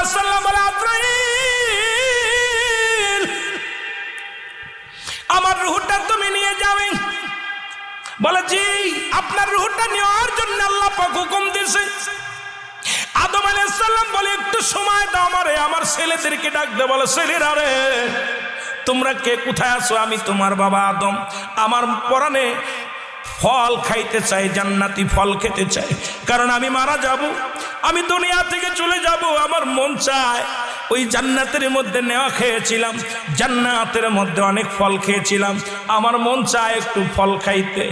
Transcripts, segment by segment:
আলাইহিস সালাম বলে, আজরাইল আমার রূহটা তুমি নিয়ে যাবে। বলে, জি, আপনার রূহটা নেওয়ার জন্য আল্লাহ পাক হুকুম দিয়েছে। আদম আলাইহিস সালাম বলে, একটু সময় দাও আমারে, আমার ছেলেদেরকে ডাক দে। বলে, ছেলেরা রে, তোমরা কে কোথায় আছো? আমি তোমার বাবা আদম, আমার পরাণে ফল খাইতে চাই, জান্নাতি ফল খেতে চাই, কারণ আমি মারা যাব, আমি দুনিয়া থেকে চলে যাব। আমার মন চায় ওই জান্নাতের মধ্যে নেওয়া খেয়েছিলাম, জান্নাতের মধ্যে অনেক ফল খেয়েছিলাম, আমার মন চায় একটু ফল খাইতে।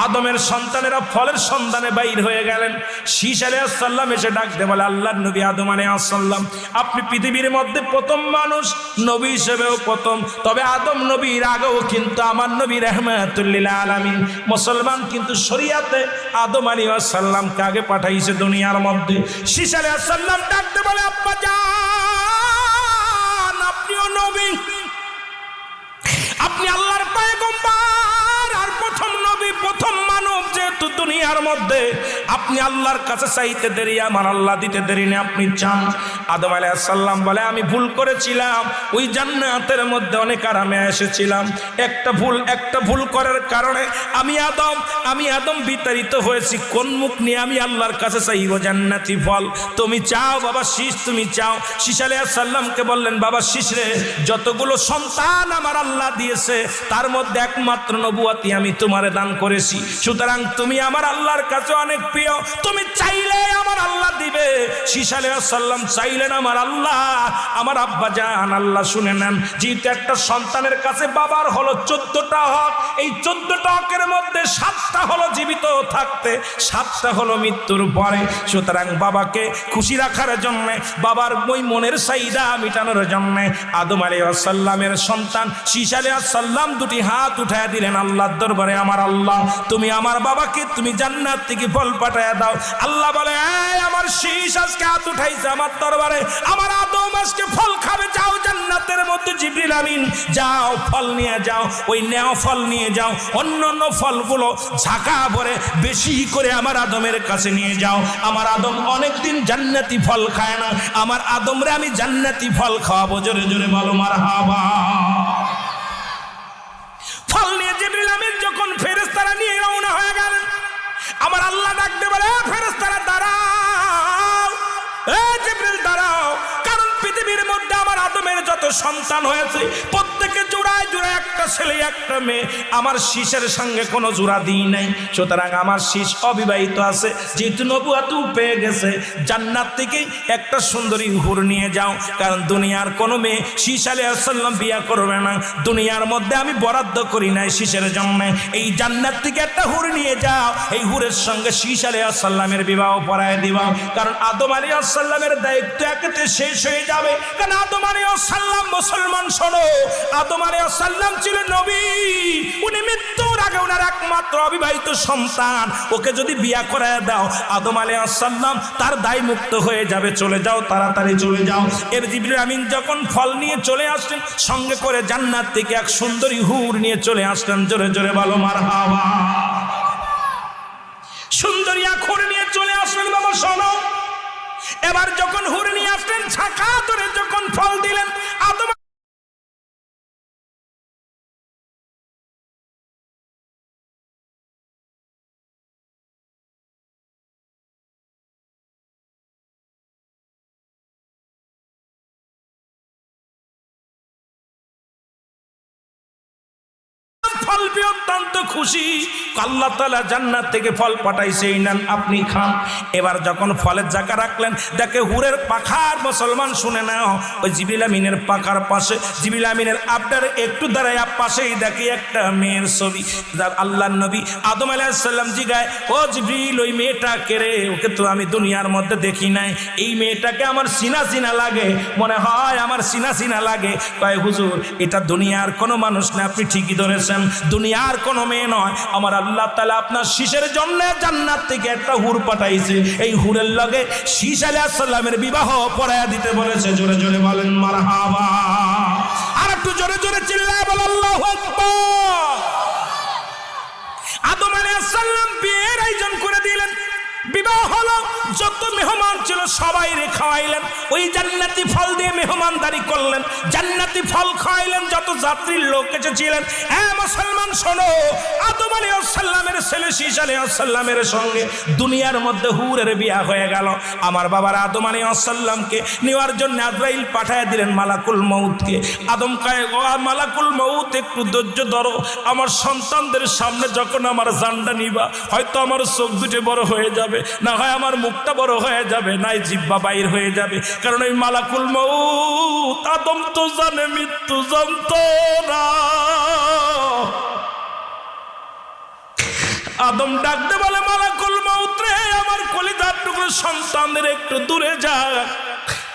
আদমের সন্তানেরা ফলের সন্ধানে বাইর হয়ে গেলেন। শীষ আলাইহিস সালাম এসে ডাকতে বলে, আল্লাহর নবী আদম আলাইহিস সালাম, আপনি পৃথিবীর মধ্যে প্রথম মানুষ, নবী হিসেবেও প্রথম, তবে আদম নবীর আগেও কিন্তু আমার নবী রাহমাতুল লিল আলামিন, মুসলমান কিন্তু শরিয়াতে আদম আলাইহিস সালামকে আগে পাঠাইছে দুনিয়ার মধ্যে। শীষ আলাইহিস সালাম ডাকতে বলে, আব্বা জান, আপনিও নবী, আপনি আল্লাহর পয়গম্বর আর প্রথম নবী, প্রথম মানব, যেহেতু দুনিয়ার মধ্যে আপনি আল্লাহর কাছে চাইতে দেরি, আমার আল্লাহ দিতে দেরি না, আপনি চান। আদম আলাইহিস সালাম বলে, আমি ভুল করেছিলাম, ওই জান্নাতের মধ্যে অনেক আরামে এসেছিলাম, একটা ভুল করার কারণে আমি আদম বিতাড়িত হয়েছি। কোন মুখ নিয়ে আমি আল্লাহর কাছে চাইব জান্নাতি ফল? তুমি চাও বাবা শীষ, তুমি চাও। শীষ আলাইহিস সালামকে বললেন, বাবা শীষ রে, যতগুলো সন্তান আমার আল্লাহ দিয়েছে তার মধ্যে একমাত্র নবুয়তি আমি তোমারে দান করেছি, সুতরাং তুমি আমার আল্লাহর কাছে অনেক প্রিয়, তুমি চাইলে আমার আল্লাহ দিবে। শীষ আলাইহিস সালাম চাইলেন আমার আল্লাহ, আমার আব্বা জান আল্লাহ শুনে নেন, যেহেতু একটা সন্তানের কাছে বাবার হলো 14টা হক, এই 14টা হকের মধ্যে 7টা হলো জীবিত থাকতে, 7টা হলো মৃত্যুর পরে, সুতরাং বাবাকে খুশি রাখার জন্য, বাবার ওই মনের চাহিদা মেটানোর জন্য আদম আলাইহিস সালামের সন্তান শীষ আলাইহিস সালাম দুটি হাত উঠায় দিলেন আল্লাহর দরবারে, আমার আল্লাহ তুমি আমার বাবাকে তুমি জান্নাত থেকে ফল পাঠায়া দাও। আল্লাহ বলে, এই আমার শীষ আজকে হাত উঠাইছে আমার দরবারে, আমার আদম আজকে ফল খাবে, যাও জান্নাতের মধ্যে জিবরিল আমিন, যাও ফল নিয়ে যাও, ওই নেওয়া ফল নিয়ে যাও, অন্যান্য ফলগুলো ঝাঁকা ভরে বেশি করে আমার আদমের কাছে নিয়ে যাও। আমার আদম অনেকদিন জান্নাতি ফল খায় না, আমার আদমরে আমি জান্নাতি ফল খাওয়াবো। জোরে জোরে বলো মারহাবা। ফল নিয়ে জিবরিল আমিন যখন ফেরেশতারা নিয়ে রওনা হয়ে গেলেন, আমার আল্লাহ ডাকতে বলে, ফেরেশতারা দাঁড়াও, জিবরিল দাঁড়াও, কারণ পৃথিবীর মধ্যে আমার আদমের যত সন্তান হয়েছে প্রত্যেকে জোড়ায় জোড়ায় একটা ছেলে একটা মেয়ে, আমার শীষের সঙ্গে কোনো জোড়া দিই নাই, সুতরাং আমার শীষ অবিবাহিত আছে, যেহেতু নবুয়ত পেয়ে গেছে, জান্নাত থেকে একটা সুন্দরী হুর নিয়ে যাও, কারণ দুনিয়ার কোনো মেয়ে শীষ আলাইহিস সালাম বিয়ে করবে না, দুনিয়ার মধ্যে আমি বরাদ্দ করি নাই শীষের জন্য, এই জান্নাত থেকে একটা হুর নিয়ে যাও, এই হুরের সঙ্গে শীষ আলাইহিস সালামের বিবাহ পড়ায় দিবা, কারণ আদম আলাইহিস সালামের দায়িত্ব একেতে শেষ হয়ে যাবে, কারণ আদম আলাইহিস সালাম, মুসলমান শোনো, আদম আলাইহিস সালাম ছিল নবী, উনি মৃত্যুর আগে ওনার একমাত্র অবিবাহিত সন্তান, ওকে যদি বিয়া করায় দাও আদম আলাইহিস সালাম তার দায় মুক্ত হয়ে যাবে, চলে যাও, তাড়াতাড়ি চলে যাও। এর জিবরিল আমিন যখন ফল নিয়ে চলে আসলেন, সঙ্গে করে জান্নাত থেকে এক সুন্দরী হুর নিয়ে চলে আসলেন। জোরে জোরে বলো মারহাবা। সুন্দরী এক হুর নিয়ে চলে আসলেন। বাবা শোনো, এবার যখন হুর নিয়ে আসলেন, ছাকা ধরে যখন ফল দিলেন, আদম ফল পেয়ে অত্যন্ত খুশি, আল্লাহ তাআলা জান্নাত থেকে ফল পাঠাইছে, এই নেন আপনি খান। এবার যখন ফলের জায়গা রাখলেন, দেখে হুরের পাখার, মুসলমান শুনে নাও, ওই জিবরিল আমিনের পাখার পাশে, জিবরিল আমিনের আপনার একটু দাঁড়ায় পাশেই দেখে একটা মেয়ের ছবি। আল্লাহর নবী আদম আলাইহিস সালাম জিগায়, ও জিবরিল, ওই মেয়েটা কে রে? ওকে তো আমি দুনিয়ার মধ্যে দেখি নাই, এই মেয়েটাকে আমার চিনা চিনা লাগে, মনে হয় আমার চিনা চিনা লাগে। কয় হুজুর, এটা দুনিয়ার কোনো মানুষ না, আপনি ঠিকই ধরেছেন, দুনিয়ার কোনো মেয়ে নয়, আমার আল্লাহ তাআলা আপনার শীষের জন্য জান্নাত থেকে একটা হুর পাঠাইছে, এই হুরের লগে শীষ আলাইহিস সালামের বিবাহ পড়ায়া দিতে বলেছে। জোরে জোরে বলেন মারহাবা। আর একটু জোরে জোরে চিল্লায় বল আল্লাহু আকবার। আদম আলাইহিস সালাম বিয়ের আয়োজন করে দিলেন, বিবাহ হলো, যত মেহমান ছিল সবাই রে খাওয়াইলেন, ওই জান্নাতি ফল দিয়ে মেহমানদারি করলেন, জান্নাতি ফল খাওয়াইলেন যত যাত্রীর লোক এসেছিলেন। হ্যাঁ মুসলমান শোনো, আদম আলাইহিস সালামের ছেলে শীশ আলাইহিস সালামের সঙ্গে দুনিয়ার মধ্যে হুরের বিয়া হয়ে গেল। আমার বাবার আদম আলাইহিস সালামকে নেওয়ার জন্য আজরাইল পাঠায় দিলেন মালাকুল মউতকে। আদম কয়, ও মালাকুল মউত, একটু ধৈর্য ধরো, আমার সন্তানদের সামনে যখন আমার জানটা নিবা, হয়তো আমার চোখ দুটো বড় হয়ে যাবে, না হয় আমার মুখটা বড় হয়ে যাবে, নাই জিহ্বা বাইর হয়ে যাবে। কারণ ওই মালাকুল মউত আদম তো জানে, মৃত্যু জানতো না। আদম ডাকতে বলে, মালাকুল মউত রে, আমার কলিজার টুকরো সন্তানদের একটু দূরে যা।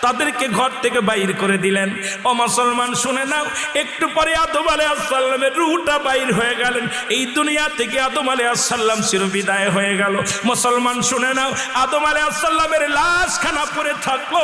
তাদেরকে ঘর থেকে বাইর করে দিলেন। ও মুসলমান শুনে নাও, একটু পরে আদম আলাইহিস সালামের রূহটা বাইর হয়ে গেলেন এই দুনিয়া থেকে। আদম আলাইহিস সালাম চিরবিদায় হয়ে গেল। মুসলমান শুনে নাও, আদম আলাইহিস সালামের লাশখানা পড়ে থাকলো,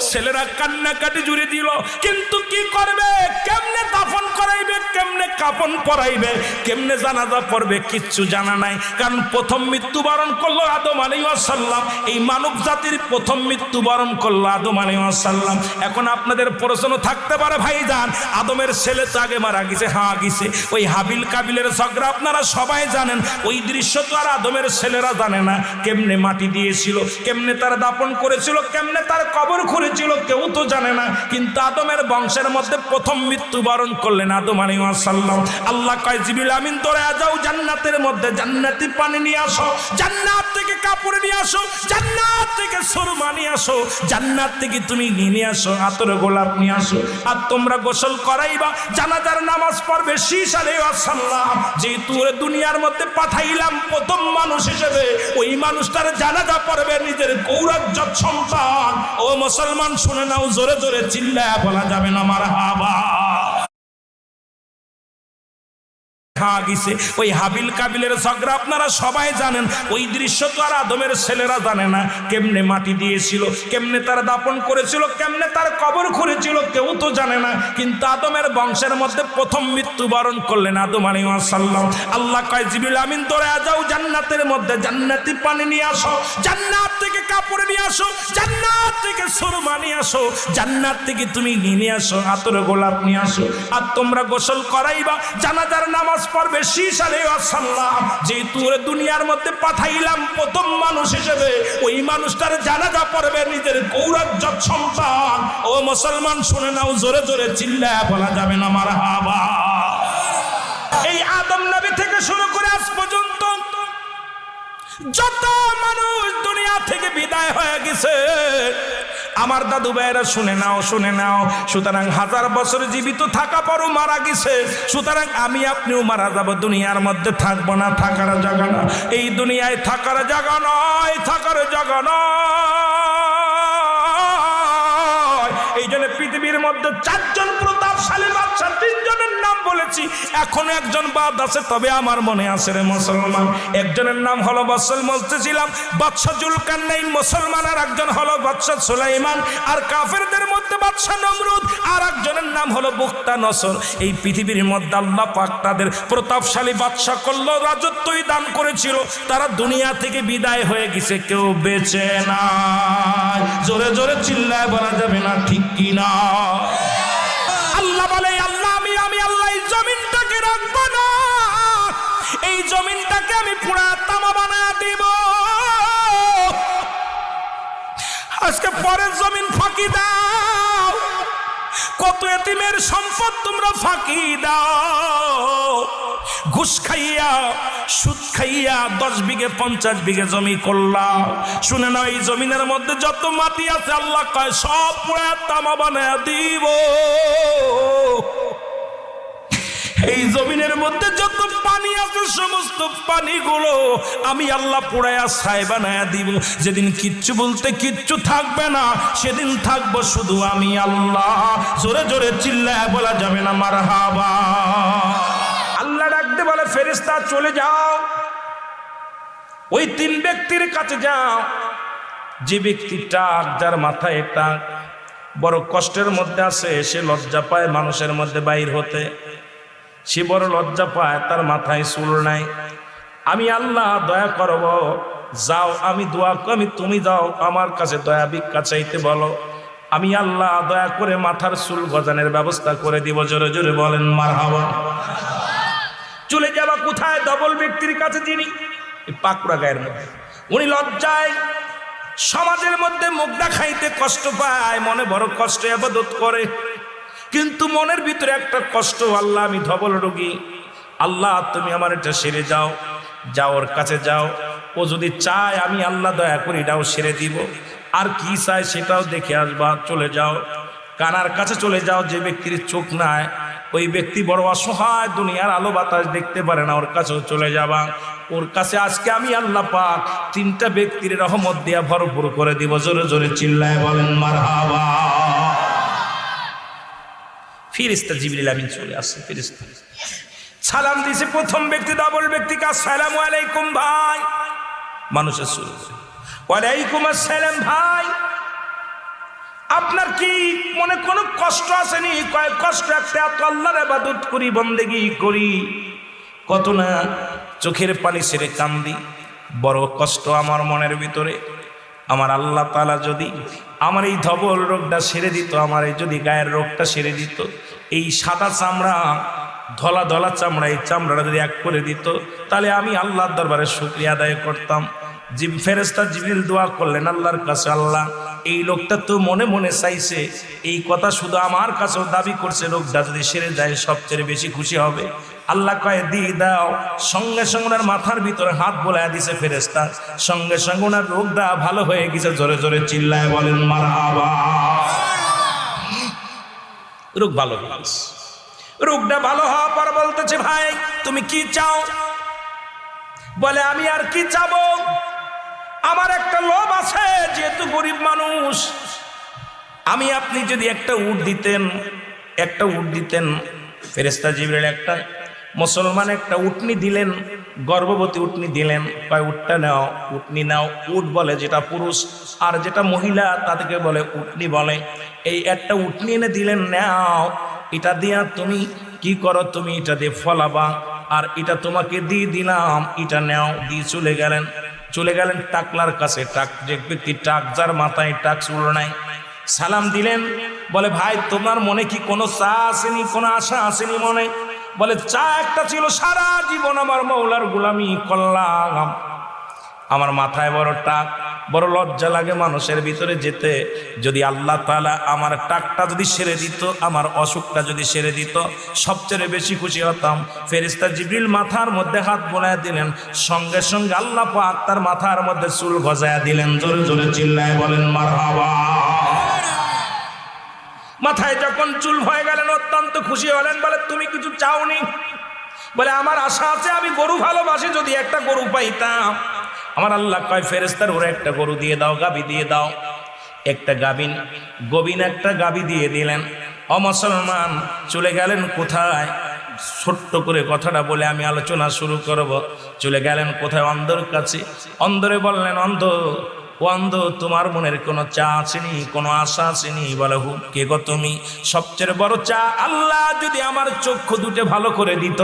ছেলেরা কান্নাকাটি জুড়ে দিল, কিন্তু কি করবে, কেমনে দাফন করাইবে, কেমনে কাফন পরাইবে, কেমনে জানাজা পড়বে, কিচ্ছু জানা নাই। কারণ প্রথম মৃত্যুবরণ করলো আদম আলাইহিস সালাম, এই মানব জাতির প্রথম মৃত্যুবরণ করলো আদম আলাইহিস সালাম। এখন আপনাদের প্রশ্ন থাকতে পারে, ভাইজান আদমের ছেলে তো আগে মারা গেছে। হ্যাঁ গেছে, ওই হাবিল কাবিলের ঝগড়া আপনারা সবাই জানেন, ওই দৃশ্য তো আর আদমের ছেলেরা জানে না। কেমনে মাটি দিয়েছিল, কেমনে তার দাপন করেছিল, কেমনে তার কবর খুঁড়েছিল, কেউ তো জানে না। কিন্তু আদমের বংশের মধ্যে প্রথম মৃত্যুবরণ করলেন আদম আলাইহিস সালাম। আল্লাহ কয়, জিবরিল আমিন তোরা যাও জান্নাতের মধ্যে, জান্নাতি পানি নিয়ে আসো, জান্নাত থেকে কাপড় নিয়ে আসো, জান্নাত থেকে সুরমা নিয়ে আসো, জান্নাত থেকে তুমি নিয়ে আসো আতর গোলাপ নিয়ে আসো, আর তোমরা গোসল করাইবা, জানাজার নামাজ পড়বে। শীশ আলাইহিস সালাম যেহেতু দুনিয়ার মধ্যে পাঠাইলাম প্রথম মানুষ হিসেবে, ওই মানুষটার জানাজা পড়বে নিজের গৌরজ্জত সন্তান। ও মুসলমান শুনে নাও, জোরে জোরে চিল্লায়া বলা যাবে না মারহাবা। ওই হাবিল কাবিলের ঝগড়া আপনারা সবাই জানেন, ওই দৃশ্য তো আর আদমের ছেলেরা জানে না। কেমনে মাটি দিয়েছিল, কেমনে তার দাপন করেছিল, কেমনে তার কবর খুঁড়েছিল, কেউ তো জানে না। কিন্তু আদমের বংশের মধ্যে প্রথম মৃত্যুবরণ করলেন আদম আলাইহিস সালাম। আল্লাহ কয়, জিবরিল আমিন তোরা যাও জান্নাতের মধ্যে, জান্নাতি পানি নিয়ে আসো, জান্নাত থেকে কাপড় নিয়ে আসো, জান্নাত থেকে সুরমা নিয়ে আসো, জান্নাত থেকে তুমি নিয়ে আসো আতর গোলাপ নিয়ে আসো, আর তোমরা গোসল করাইবা, জানাজার নামাজ পড়বে। শীশ আলাইহিস সালাম যেহেতু দুনিয়ার মধ্যে পাঠাইলাম প্রথম মানুষ হিসেবে, ওই মানুষটার জানাজা পড়বে নিজের গৌরজ্জত সন্তান। ও মুসলমান শুনে নাও, জোরে জোরে চিল্লায়া বলা যাবে না মারহাবা। এই আদম নবী থেকে শুরু করে আজ পর্যন্ত যত মানুষ দুনিয়া থেকে বিদায় হয়ে গেছে, আমার দাদু ভাইয়েরা শুনে নাও, শুনে নাও। সুতরাং 1000 বছর জীবিত থাকা পরও মারা গেছে, সুতরাং আমি আপনিও মারা যাব, দুনিয়ার মধ্যে থাকবো না, থাকার জায়গা না। এই দুনিয়ায় থাকার জায়গা নয়, থাকার জায়গা নয়। এই জন্য পৃথিবীর মধ্যে 4 জন প্রতাপশালী বাদশা, 3 জনের নাম বলেছি, এখনো একজন বাদ আছে, তবে আমার মনে আছে রে মুসলমান। একজনের নাম হলো বলতেছিলাম বাদশা জুলকারনাইন মুসলমান, আর একজন হলো বাদশা সুলাইমান, আর কাফেরদের মধ্যে বাদশা নমরুদ, আর একজনের নাম হলো বুখতানসর। এই পৃথিবীর মধ্যে আল্লাহ পাক তাদের প্রতাপশালী বাদশা করলো, রাজত্বই দান করেছিল, তারা দুনিয়া থেকে বিদায় হয়ে গেছে, কেউ বেঁচে নাই। জোরে জোরে চিল্লায় বলা যাবে না ঠিক কি না? আল্লাহ বলে, আল্লাহ আমি আল্লাহ এই জমিনটাকে রাখবো না, এই জমিনটাকে আমি পুরা তামা বানায় দিব। আজকে পরের জমিন ফাঁকি দাও, কত এতিমের সম্পদ তোমরা ফাঁকি দাও। ঘুষ খাইয়া, সুদ খাইয়া 10 বিঘে 50 বিঘে জমি করলাম। শুনে নাও, এই জমিনের মধ্যে যত মাটি আছে আল্লাহ কয় সব পুরা তামা বানায় দিব। এই জমিনের মধ্যে যত পানি আছে সমস্ত পানিগুলো আমি আল্লাহ পোড়ায়া ছাই বানায়া দিব। যেদিন কিচ্ছু বলতে কিচ্ছু থাকবে না, সেদিন থাকবো শুধু আমি আল্লাহ। জোরে জোরে চিল্লায় বলা যাবে না মারহাবা। আল্লাহ ডাকতে বলে, ফেরেশতা চলে যাও, ওই 3 ব্যক্তির কাছে যাও। যে ব্যক্তিটা যার মাথায় একটা বড় কষ্টের মধ্যে আছে, সে লজ্জা পায় মানুষের মধ্যে বাইর হতে, সে বড় লজ্জা পায়, তার মাথায় চুল নাই, আমি আল্লাহ দয়া করব, যাও আমি দোয়া আমি তুমি যাও আমার কাছে দয়া ভিক্ষা চাইতে বলো, আমি আল্লাহ দয়া করে মাথার চুল গজানোর ব্যবস্থা করে দিব। জোরে জোরে বলেন মারহাবা। চলে যাবা কোথায়? ডবল ব্যক্তির কাছে, যিনি পাকুড়া গায়ের মধ্যে। উনি লজ্জায় সমাজের মধ্যে মুখ দেখাইতে কষ্ট পায়, মনে বড় কষ্ট ইবাদত করে, কিন্তু মনের ভিতরে একটা কষ্ট, আল্লাহ আমি ধবল রোগী, আল্লাহ তুমি আমার এটা সেরে যাও। যাও ওর কাছে যাও, ও যদি চায় আমি আল্লাহ দয়া করি এটাও সেরে দিব, আর কি চায় সেটাও দেখে আসবা। চলে যাও কানার কাছে চলে যাও, যে ব্যক্তির চোখ নাই, ওই ব্যক্তি বড় অসহায়, দুনিয়ার আলো বাতাস দেখতে পারে না, ওর কাছেও চলে যাবা। ওর কাছে আজকে আমি আল্লাহ পাক 3টা ব্যক্তির রহমত দিয়া ভরপুর করে দিব। জোরে জোরে চিল্লায় বলেন মারহাবা। ফেরেশতা জিবরিল আমিন চলে আসছে। ফেরেশতা সালাম দিছে, প্রথম ব্যক্তি ডবল ব্যক্তিকে আসসালামু আলাইকুম ভাই, মানুষের শুরু, ওয়ালাইকুম আসসালাম ভাই, আপনার কি মনে কোনো কষ্ট আসেনি? কয় কষ্ট একটা, এত আল্লাহর ইবাদত করি, বন্দেগি করি, কত না চোখের পানি ছেড়ে কান্দি, বড় কষ্ট আমার মনের ভিতরে। আমার আল্লাহ তাআলা যদি আমার এই ধবল রোগটা সেরে দিত, আমার এই যদি গায়ের রোগটা সেরে দিত, এই সাদা চামড়া ধলা ধলা চামড়া, এই চামড়াটা যদি এক করে দিত, তাহলে আমি আল্লাহর দরবারে শুকরিয়া আদায় করতাম। ফেরেশতা জিবরিল দোয়া করলেন আল্লাহর কাছে, আল্লাহ এই লোকটা তো মনে মনে চাইছে, এই কথা শুধু আমার কাছেও দাবি করছে, লোকটা যদি সেরে যায় সবচেয়ে বেশি খুশি হবে। আল্লাহ কয়ে দিয়ে দাও। সঙ্গে সঙ্গে ওনার মাথার ভিতরে হাত বোলায় দিছে ফেরেশতা, সঙ্গে সঙ্গে ওনার রোগটা ভালো হয়ে গেছে। জোরে জোরে চিল্লায় বলেন মারহাবা। রোগ ভালো হয়ে গেছে। রোগটা ভালো হওয়ার পর বলতেছে, ভাই তুমি কি চাও? বলে আমি আর কি চাবো, আমার একটা লোভ আছে, যেহেতু গরিব মানুষ, আমি আপনি যদি একটা উট দিতেন, একটা উট দিতেন। ফেরেশতা জিবরিল একটা মুসলমান একটা উটনি দিলেন, গর্ভবতী উটনি দিলেন, কয় উটটা নাও, উটনি নাও। উট বলে যেটা পুরুষ, আর যেটা মহিলা তাদেরকে বলে উটনি বলে। এই একটা উটনি এনে দিলেন, নাও, এটা দিয়া তুমি কি করো, তুমি এটা দিয়ে ফলাবা, আর এটা তোমাকে দিয়ে দিলাম, এটা নাও। দিয়ে চলে গেলেন টাকলার কাছে। টাক যে ব্যক্তি টাক, যার মাথায় টাক চুল নাই, সালাম দিলেন। বলে ভাই তোমার মনে কি কোনো চা আসেনি, কোনো আশা আসেনি মনে? বলে চা একটা ছিল, সারা জীবন আমার মৌলার গোলামি করলাম, আমার মাথায় বড় টাক, বড় লজ্জা লাগে মানুষের ভিতরে যেতে। যদি আল্লাহ তাআলা আমার টাকটা যদি সেরে দিত, আমার অসুখটা যদি সেরে দিত, সবচেয়ে বেশি খুশি হতাম। ফেরেশতা জিবরিল মাথার মধ্যে হাত বোলায় দিলেন, সঙ্গে সঙ্গে আল্লাহ পাক তার মাথার মধ্যে চুল গজায়া দিলেন। জোরে জোরে চিল্লায় বলেন মারহাবা। মাথায় যখন চুল হয়ে গেলেন, অত্যন্ত খুশি হলেন। বলে তুমি কিছু চাওনি? বলে আমার আশা আছে, আমি গরু ভালোবাসি, যদি একটা গরু পাইতাম। আমার আল্লাহ কয় ফেরেশতার ওরে একটা গরু দিয়ে দাও, গাবি দিয়ে দাও। একটা গবিন একটা গাবি দিয়ে দিলেন। অমুসলমান চলে গেলেন কোথায়? ছোট্ট করে কথাটা বলে আমি আলোচনা শুরু করব। চলে গেলেন কোথায়? অন্ধর কাছে। অন্ধরে বললেন, অন্ধ ও অন্ধ, তোমার মনের কোনো চা আসেনি, কোনো আশা আসেনি? বলে কে গো তুমি? সবচেয়ে বড় চা, আল্লাহ যদি আমার চক্ষু দুটো ভালো করে দিত,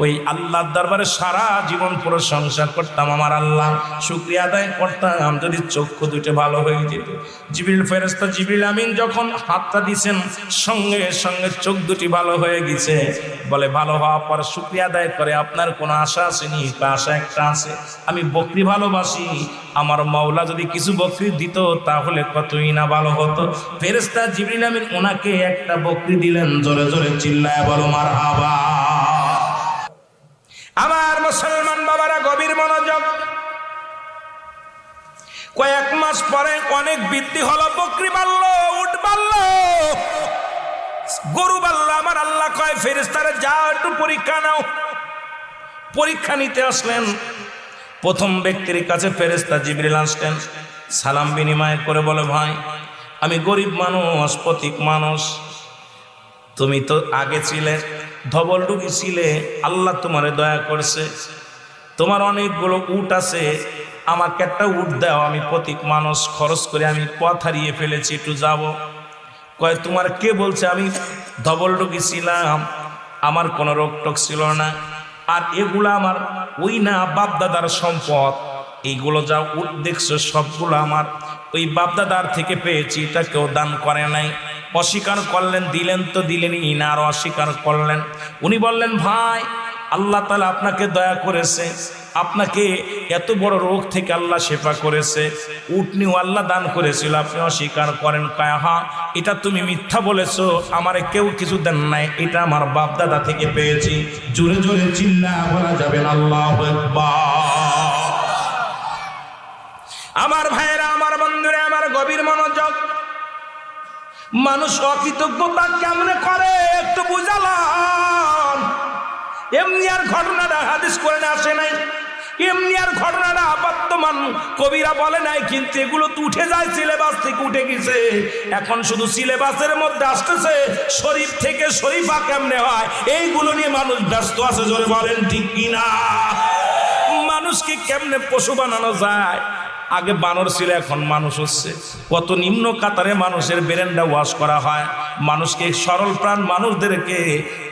ওই আল্লাহর দরবারে সারা জীবন প্রশংসা করতাম, আমার আল্লাহ শুকরিয়া আদায় করতাম, যদি চক্ষু দুটো ভালো হয়ে যেত। জিবরিল ফেরেশতা জিবরিল আমিন যখন হাতটা দিছেন, সঙ্গে সঙ্গে চোখ দুটি ভালো হয়ে গেছে। বলে ভালো হওয়ার পর শুকরিয়া আদায় করে, আপনার কোনো আশা আসেনি? আশা একটা আছে, আমি বকরি ভালোবাসি, আমার মাওলা যদি কিছু বকরি দিত তাহলে কতই না ভালো হতো। ফেরেশতা জিবরিল আমিন ওনাকে একটা বকরি দিলেন। জোরে জোরে চিল্লায় বলো মারহাবা। আমার মুসলমান বাবারা গভীর মনোযোগ। কয়েক মাস পরে অনেক বৃদ্ধি হলো, বকরি বাড়লো, উট বাড়লো, গরু বাড়লো। আমার আল্লাহ কয় ফেরেশতারে যাও একটু পরীক্ষা নাও। পরীক্ষা নিতে আসলেন। প্রথম ব্যক্তির কাছে ফেরেশতা জিবরিল আসলেন, সালাম বিনিময় করে বলে, ভাই আমি গরিব মানুষ, পথিক মানুষ, তুমি তো আগে ছিলে ধবল রোগী ছিলে, আল্লাহ তোমারে দয়া করছে, তোমার অনেকগুলো উট আছে, আমাকে একটা উট দাও, আমি পথিক মানুষ, খরচ করে আমি পথ হারিয়ে ফেলেছি, একটু যাব। কয় তোমার কে বলছে আমি ধবল রোগী ছিলাম? আমার কোনো রোগ টোক ছিল না, আর এগুলা আমার ওই না বাপ দাদার সম্পদ, এইগুলো যা উট দেখছো সবগুলো আমার ওই বাপ দাদার থেকে পেয়েছি, এটা কেউ দান করে নাই। অস্বীকার করলেন, দিলেন তো দিলেনই না, আর অস্বীকার করলেন। উনি বললেন ভাই আল্লাহ তাআলা আপনাকে দয়া করেছে, আপনাকে এত বড় রোগ থেকে আল্লাহ শেফা করেছে, উটনিও আল্লাহ দান করেছিল, আপনি অস্বীকার করেন। কয় হ্যাঁ, এটা তুমি মিথ্যা বলেছো, আমারে কেউ কিছু দেন নাই, এটা আমার বাপ দাদা থেকে পেয়েছি। জোরে জোরে চিল্লায়া বলা যাবে না আল্লাহু আকবার। আমার ভাইরা, আমার বন্ধুরা, আমার গভীর মনোযোগ। মানুষ অকৃতজ্ঞতা কেমনে করে একটু বুঝালাম। এমনি আর ঘটনাটা হাদিস করে আসে নাই, এমনি আর ঘটনাটা বর্তমান কবিরা বলে নাই, কিন্তু এগুলো তো উঠে যায়, সিলেবাস থেকে উঠে গেছে। এখন শুধু সিলেবাসের মধ্যে আসতেছে শরীফ থেকে শরীফা কেমনে হয়, এইগুলো নিয়ে মানুষ ব্যস্ত আছে। জোরে বলেন ঠিক কিনা? মানুষকে কেমনে পশু বানানো যায়। আগে বানর ছিল, এখন মানুষ হচ্ছে। কত নিম্ন কাতারে মানুষের ব্রেনটা ওয়াশ করা হয়। মানুষকে সরল প্রাণ মানুষদেরকে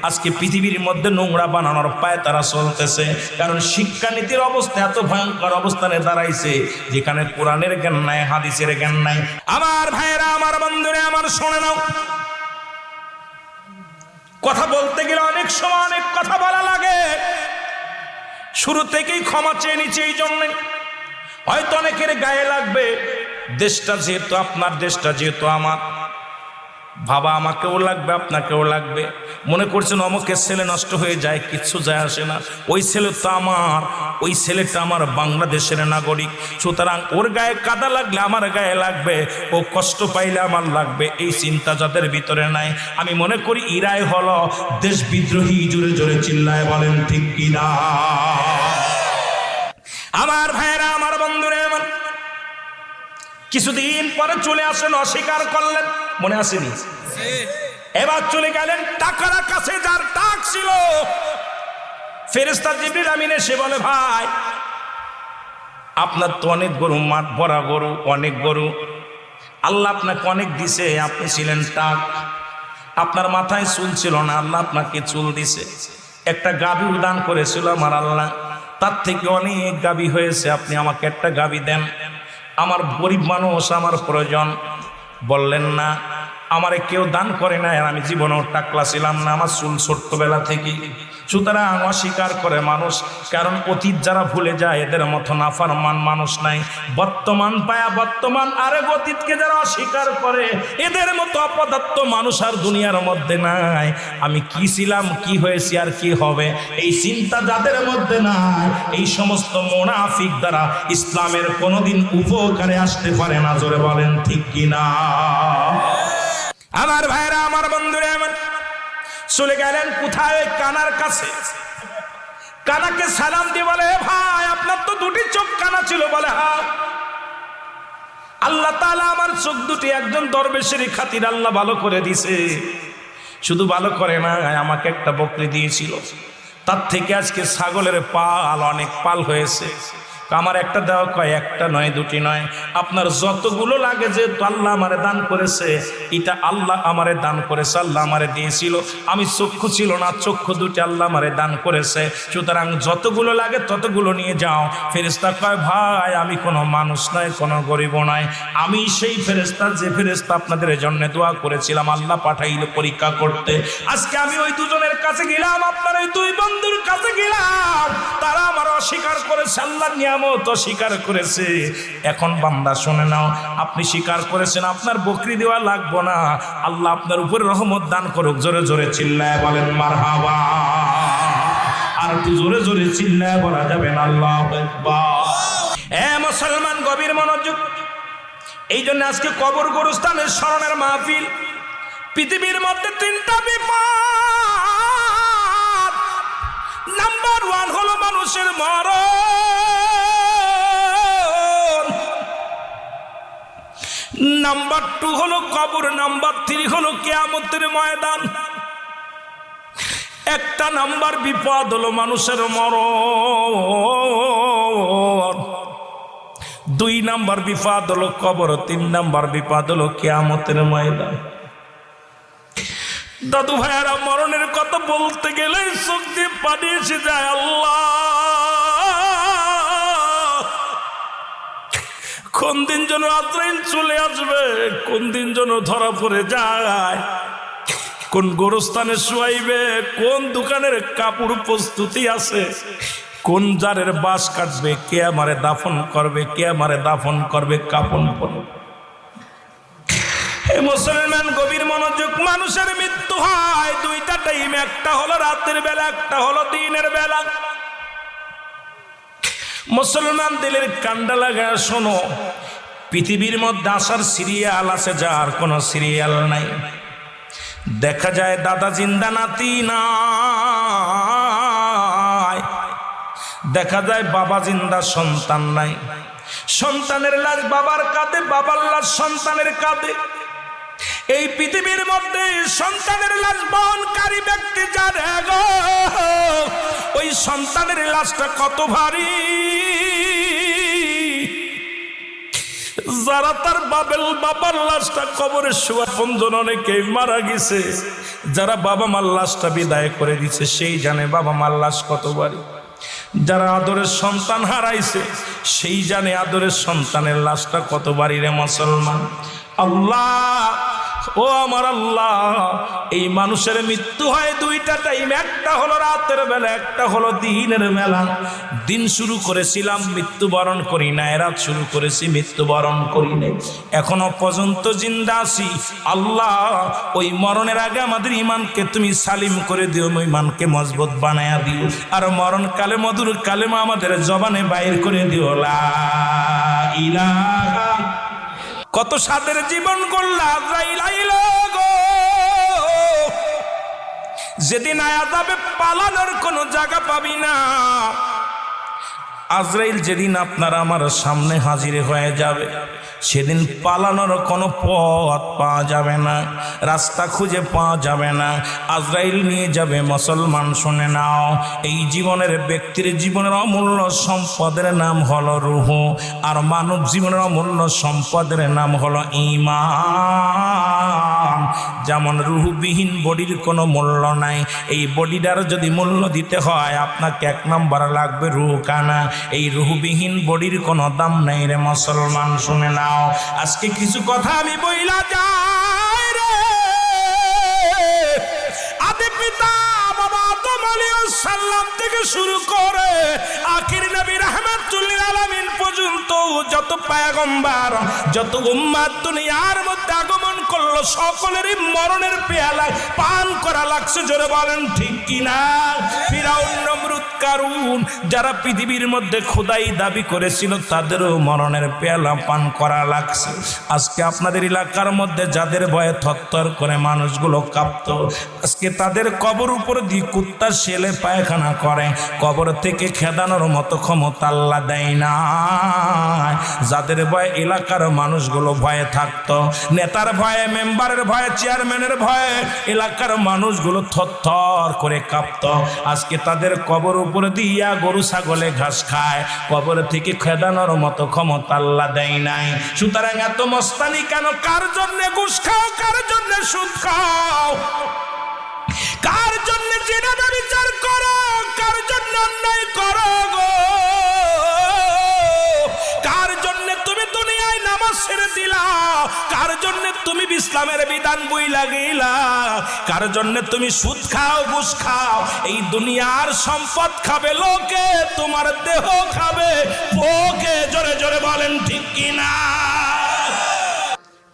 আজকে পৃথিবীর মধ্যে নোংরা বানানোর পায় তারা চলতেছে। কারণ শিক্ষানীতির অবস্থা এত ভয়ঙ্কর অবস্থানে দাঁড়াইছে, যেখানে কোরআনের জ্ঞান নাই, হাদিসের জ্ঞান নাই। আমার ভাইয়েরা, আমার বন্ধুরা, আমার শোনে নাও, কথা বলতে গেলে অনেক সময় অনেক কথা বলা লাগে। শুরু থেকেই ক্ষমা চেয়ে নিচ্ছে। এই জন্যে হয়তো অনেকের গায়ে লাগবে, দেশটা যেহেতু আপনার, দেশটা যেহেতু আমার, বাবা আমাকেও লাগবে, আপনাকেও লাগবে। মনে করছেন অমুকের ছেলে নষ্ট হয়ে যায়, কিচ্ছু যায় আসে না, ওই ছেলে তো আমার, ওই ছেলেটা আমার বাংলাদেশের নাগরিক, সুতরাং ওর গায়ে কাদা লাগলে আমার গায়ে লাগবে, ও কষ্ট পাইলে আমার লাগবে, এই চিন্তা যাদের ভিতরে নাই, আমি মনে করি ইরাই হলো দেশ বিদ্রোহী। জোরে জোরে চিল্লায় বলেন ঠিক কিনা? আমার ভাইরা, আমার বন্ধুরা, আমার কিছুদিন পরে চলে আসেন, অস্বীকার করলেন, মনে আসেনি? এবার চলে গেলেন টাকার কাছে, যার টাক ছিল। ফেরেশতা জিবরিল আমিন এসে বলে ভাই আপনার তো অনেক গরু, মাঠ ভরা গরু, অনেক গরু, আল্লাহ আপনাকে অনেক দিছে, আপনি ছিলেন টাক, আপনার মাথায় চুল ছিল না, আল্লাহ আপনাকে চুল দিছে। একটা গাভী দান করেছিল আমার আল্লাহ, তার থেকে অনেক গাভী হয়েছে, আপনি আমাকে একটা গাভী দেন, আমার গরিব মানুষ, আমার প্রয়োজন। বললেন না, আমারে কেউ দান করে না, আর আমি জীবনেও টাকলা ছিলাম না, আমার চুল ছোট্টবেলা থেকে। সুতরাং অস্বীকার করে মানুষ, কারণ অতীত যারা ভুলে যায় এদের মতো নাফরমান মানুষ নাই। বর্তমান পায়া বর্তমান, আরেক অতীতকে যারা অস্বীকার করে এদের মতো অপদার্থ মানুষ আর দুনিয়ার মধ্যে নাই। আমি কি ছিলাম, কি হয়েছি, আর কি হবে, এই চিন্তা যাদের মধ্যে নাই, এই সমস্ত মুনাফিক দ্বারা ইসলামের কোনোদিন উপকারে আসতে পারে না। জোরে বলেন ঠিক কিনা? আমার ভাইরা, আমার বন্ধুরা, আমার চলে গেলেন কোথায়? কানার কাছে। কানাকে সালাম দিয়ে বলে ভাই আপনার তো দুটি চোখ কানা ছিল। বলে হ্যাঁ, আল্লাহ তাআলা আমার চোখ দুটি একজন দরবেশের খাতির আল্লাহ ভালো করে দিছে। শুধু ভালো করে না, আমাকে একটা বকরি দিয়েছিল, তার থেকে আজকে ছাগলের পাল, অনেক পাল হয়েছে। আমার একটা দেওয়া, কয় একটা নয়, দুটি নয়, আপনার যতগুলো লাগে, যে আল্লাহ আমারে দান করেছে, এটা আল্লাহ আমারে দান করেছে, আল্লাহ আমারে দিয়েছিল। আমি চক্ষু ছিল না, চক্ষু দুটি আল্লাহ আমারে দান করেছে, সুতরাং যতগুলো লাগে ততগুলো নিয়ে যাও। ফেরেশতা কয় ভাই আমি কোনো মানুষ নয়, কোনো গরিব নয়, আমি সেই ফেরেশতা যে ফেরেশতা আপনাদের জন্য দোয়া করেছিলাম, আল্লাহ পাঠাইল পরীক্ষা করতে। আজকে আমি ওই দুজনের কাছে গেলাম, আপনার ওই দুই বন্ধুর কাছে গেলাম, তারা আমার অস্বীকার করেছে, আল্লাহ নিয়ামত অস্বীকার করেছে। এখন বান্দা শুনে নাও, আপনি স্বীকার করেছেন, আপনার বকরি দেওয়া লাগবো না, আল্লাহ আপনার উপরে রহমত দান করুক। জোরে জোরে চিল্লায় বলেন মারহাবা। আর একটু জোরে জোরে চিল্লায় বলা যাবে না আল্লাহু আকবার। এ মুসলমান, গভীর মনোযোগ। এই জন্য আজকে কবর গোরস্থানের স্মরণের মাহফিল। পৃথিবীর মধ্যে তিনটা বিপদ, নাম্বার 1 হলো মানুষের মরণ, নাম্বার 2 হলো কবর, নাম্বার 3 হলো কিয়ামতের ময়দান। একটা নাম্বার বিপদ হলো মানুষের মরণ, 2 নাম্বার বিপদ হলো কবর, 3 নাম্বার বিপদ হলো কিয়ামতের ময়দান। দাদু ভাইয়ারা মরণের কথা বলতে গেলে চোখ দিয়ে পানি এসে যায়। আল্লাহ, কোন দিন যেন আজরাইল চলে আসবে, কোন দিন যেন ধরা পড়ে যায়, কোন গোরস্থানে শুয়াইবে, কোন দোকানের কাপড় প্রস্তুতি আছে, কোন জারের বাঁশ কাটবে, কে আমারে দাফন করবে, কে আমারে দাফন করবে, কাফন পরবে। হে মুসলমান, গভীর মনোযোগ। মানুষের মৃত্যু হয় দুইটা টাইম, একটা হলো রাতের বেলা, একটা হলো দিনের বেলা। মুসলমান দিলের কান্ডা লাগা শোনো, পৃথিবীর মধ্যে আসার সিরিয়াল আছে যার কোনো সিরিয়াল নাই। দেখা যায় দাদা জিন্দা, নাতি নাই। দেখা যায় বাবা জিন্দা, সন্তান নাই। সন্তানের লাশ বাবার কাঁধে, বাবার লাশ সন্তানের কাঁধে। এই পৃথিবীর মধ্যে সন্তানের লাশ বহনকারী ব্যক্তি যার গো, ওই সন্তানের লাশটা কত ভারী। যারা তার বাবার লাশটা কবরে শোয়া পঞ্জন অনেকেই মারা গেছে, যারা বাবা মার লাশটা বিদায় করে দিছে সেই জানে বাবা মার লাশ কত ভারী। যারা আদরের সন্তান হারাইছে সেই জানে আদরের সন্তানের লাশটা কত ভারী। রে মুসলমান, আল্লাহ, ও আমার আল্লাহ, এই মানুষের মৃত্যু হয় দুইটা টাইম, একটা হলো রাতের বেলা, একটা হলো দিনের বেলা। দিন শুরু করেছিলাম, মৃত্যুবরণ করি না। রাত শুরু করেছি, মৃত্যুবরণ করি নাই। এখনো পর্যন্ত জিন্দা আছি। আল্লাহ, ওই মরণের আগে আমাদের ইমানকে তুমি সালিম করে দিও, ইমানকে মজবুত বানায়া দিও। আর মরণকালে মধুর কালেমা আমাদের জবানে বাইর করে দিও, লা ইলাহা। কত সাদের জীবন গড়লা, আজরাইল আইলো গো। যেদিন আয়া যাবে পালানোর কোনো জায়গা পাবি না। আজরাইল যেদিন আপনার আমার সামনে হাজির হয়ে যাবে, সেদিন পালানোর কোনো পথ পাওয়া যাবে না, রাস্তা খুঁজে পাওয়া যাবে না। আজরাইল নিয়ে যাবে। মুসলমান শুনে নাও, এই জীবনের ব্যক্তির জীবনের অমূল্য সম্পদের নাম হলো রূহ, আর মানব জীবনের অমূল্য সম্পদের নাম হলো ঈমান। যেমন রূহবিহীন বডির কোনো মূল্য নাই, এই বডিটার যদি মূল্য দিতে হয় আপনাকে এক নম্বর লাগবে রূহ কানা। এই রূহবিহীন বডির কোনো দাম নাই। রে মুসলমান শুনে নাও, আজকে কিছু কথা আমি বইলা যাই রে। আদি পিতা বাবা আদম আলাইহিস সালাম থেকে শুরু করে আখির নবী রাহমাতুল আলামিন পর্যন্ত যত পয়গম্বর, যত উম্মত দুনিয়ার মধ্যে আগমন করলো, সকলেরই মরণের পেয়ালা পান করা লাগছে। জোরে বলেন ঠিক কিনা? ফিরাউন, নমরুদ, কারুন, যারা পৃথিবীর মধ্যে খোদাই দাবি করেছিল তাদেরও মরণের পেয়ালা পান করা লাগছে। আজকে আপনাদের এলাকার মধ্যে যাদের ভয়ে থরথর করে মানুষগুলো কাঁপত, আজকে তাদের কবর উপর দিয়ে কুত্তা শেলে পায়খানা করে, কবর থেকে খেদানোর মতো ক্ষমতা আল্লাহ দেয় না। যাদের ভয়ে এলাকার মানুষগুলো ভয়ে থাকতো, নেতার ভয়ে, মেম্বারের ভয়ে, চেয়ারম্যানের ভয়ে এলাকার মানুষগুলো থরথর করে কাঁপত, আজকে তাদের কবর উপরে দিয়া গরু ছাগলে ঘাস খায়, কবর থেকে খেদানোর মতো ক্ষমতা আল্লাহ দেয় নাই। সুতরাং এত মস্তানি কেন? কার জন্য ঘুষ খাও, কার জন্য সুদ খাও, কার জন্য জিনা বিচার করো, কার জন্য অন্যায় করো গো, কার জন্য তুমি দুনিয়ায় নামাজ ছেড়ে দিলা, কার জন্য তুমি ইসলামের বিধান বই লাগিলা, কার জন্য তুমি সুদ খাও, ঘুষ খাও। এই দুনিয়ার সম্পদ খাবে লোকে, তোমার দেহ খাবে ওকে। জোরে জোরে বলেন ঠিক কিনা?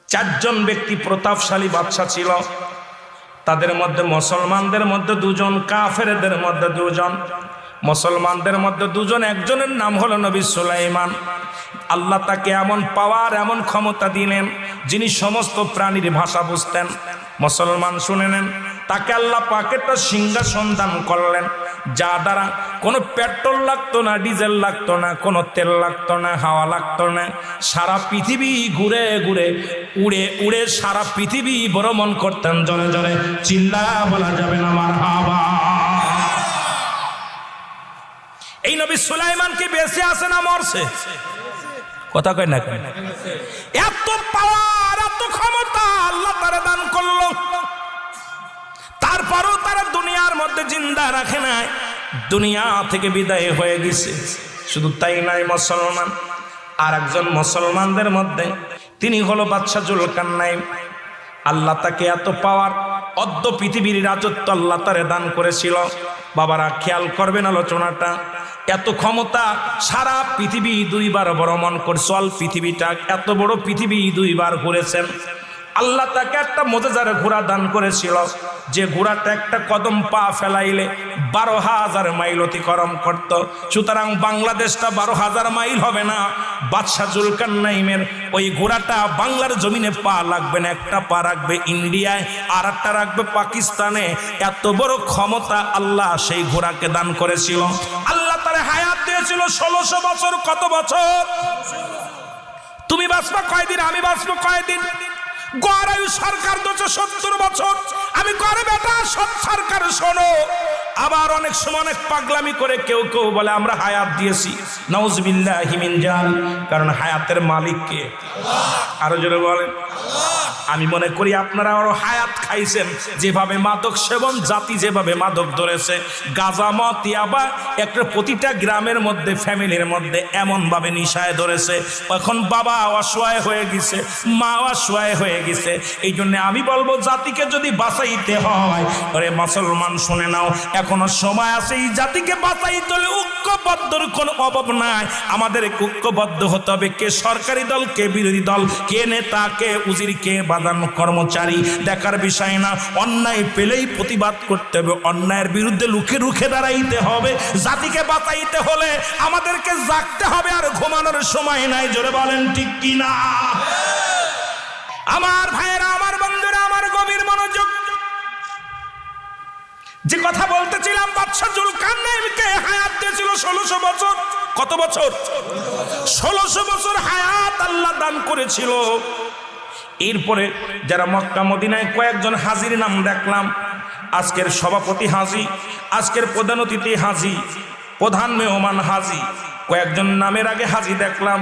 চারজন ব্যক্তি প্রতাপশালী বাদশা ছিল, তাদের মধ্যে মুসলমানদের মধ্যে দুজন, কাফেরদের মধ্যে দুজন। মুসলমানদের মধ্যে দুজন, একজনের নাম হলো নবী সুলাইমান। আল্লাহ তাকে এমন পাওয়ার, এমন ক্ষমতা দিলেন, যিনি সমস্ত প্রাণীর ভাষা বুঝতেন। মুসলমান শুনে নেন, তাকে আল্লাহ পাক একটা সিংহাসন দান করলেন, যা দ্বারা কোনো পেট্রোল লাগতো না, ডিজেল লাগতো না, কোনো তেল লাগতো না, হাওয়া লাগতো না। সারা পৃথিবী ঘুরে ঘুরে, উড়ে উড়ে সারা পৃথিবী ভ্রমণ করতেন। জনে জনে চিল্লা বলা যাবে না মারহাবা। এই নবী সুলাইমান কি বেঁচে আছে না মরছে? কথা কয় না কেন? এত পাওয়ার, এত ক্ষমতা আল্লাহ তারে দান করলো। জিন্দা রাখে নাই, দুনিয়া থেকে বিদায় হয়ে গেছে। শুধু তাই নয়, মুসলমান আর একজন মুসলমানদের মধ্যে তিনি হলো বাদশাহ জুলকারনাইন। আল্লাহ তাকে এত পাওয়ার, অদ্য পৃথিবীর রাজত্ব আল্লাহ তারে দান করেছিল। বাবারা খেয়াল করবেন আলোচনাটা, এত ক্ষমতা, সারা পৃথিবী 2 বার ভ্রমণ করছে, অল পৃথিবীটা, এত বড় পৃথিবী 2 বার ঘুরেছেন। আল্লাহ তাকে একটা মজাদার ঘোড়া দান করেছিল, যে ঘোড়াটা একটা কদম পা ফেলাইলে 12,000 মাইল অতিক্রম করত। সুতরাং বাংলাদেশটা 12,000 মাইল হবে না, বাদশাহ জুলকারনাইনের ওই ঘোড়াটা বাংলার জমিনে পা লাগবে না, একটা পা রাখবে ইন্ডিয়ায় আর একটা রাখবে পাকিস্তানে। এত বড় ক্ষমতা আল্লাহ সেই ঘোড়াকে দান করেছিল। আল্লাহ তার হায়াত দিয়েছিল 1600 বছর। কত বছর? তুমি বাঁচবা কয়দিন, আমি বাঁচবো কয়দিন? গড়ায়ু সরকার 270 বছর। আমি করে বেটা সব সরকার শোনো। আবার অনেক সময় অনেক পাগলামি করে কেউ কেউ বলে আমরা হায়াত দিয়েছি, নাউজুবিল্লাহি মিন জালিক। কারণ হায়াতের মালিক কে? আরো জোরে বলেন। আমি মনে করি আপনারা আরো হায়াত খাইছেন। যেভাবে মাদক সেবন জাতি যেভাবে মাদক ধরেছে, গাঁজা মদ ইয়াবা একটা প্রতিটা গ্রামের মধ্যে, ফ্যামিলির মধ্যে এমন ভাবে নিশায় ধরেছে, এখন বাবা অসহায় হয়ে গেছে, মা অসহায় হয়ে গেছে। এই জন্য আমি বলবো জাতিকে যদি বাঁচাইতে হয়, ওরে মুসলমান শুনে নাও, এখনো সময় আছে। এই জাতিকে বাঁচাইতে হলে ঐক্যবদ্ধর কোনো অভাব নাই। আমাদের ঐক্যবদ্ধ হতে হবে। কে সরকারি দল, কে বিরোধী দল, কে নেতা, কে উজির, কে বাদান কর্মচারী দেখার বিষয় না। অন্যায় পেলেই প্রতিবাদ করতে হবে, অন্যায়ের বিরুদ্ধে লুকে রুখে দাঁড়াইতে হবে। জাতিকে বাঁচাইতে হলে আমাদেরকে জাগতে হবে, আর ঘুমানোর সময় নাই। জোরে বলেন ঠিক কিনা? আমার ভাইয়েরা, আমার বন্ধুরা, আমার গভীর মনোযোগ। যে কথা বলতেছিলাম, বাদশাহ জুলকারনাইনকে হায়াত দিয়েছিল 1600 বছর। কত বছর? 1600 বছর হায়াত আল্লাহ দান করেছিল। এরপরে যারা মক্কা মদিনায় কয়েকজন হাজির নাম দেখলাম। আজকের সভাপতি হাজি, আজকের প্রধান অতিথি হাজি, প্রধান মেহমান হাজি, কয়েকজন নামের আগে হাজি দেখলাম।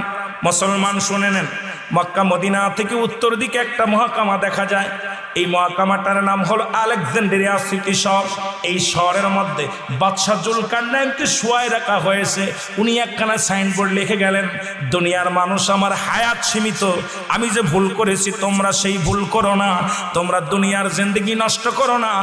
মুসলমান শুনে নেন, মক্কা মদিনা থেকে উত্তর দিকে একটা মহাকামা দেখা যায়। এই মহাকামাটার নাম হলো আলেকজান্দ্রিয়া সিটি শহর। এই শহরের মধ্যে বাদশাহ জুলকারনাইনকে শুয়ায় রাখা হয়েছে। উনি একখানা সাইনবোর্ড লিখে গেলেন, দুনিয়ার মানুষ, আমার হায়াত সীমিত, আমি যে ভুল করেছি তোমরা সেই ভুল করো না, তোমরা দুনিয়ার জিন্দেগি নষ্ট করো না,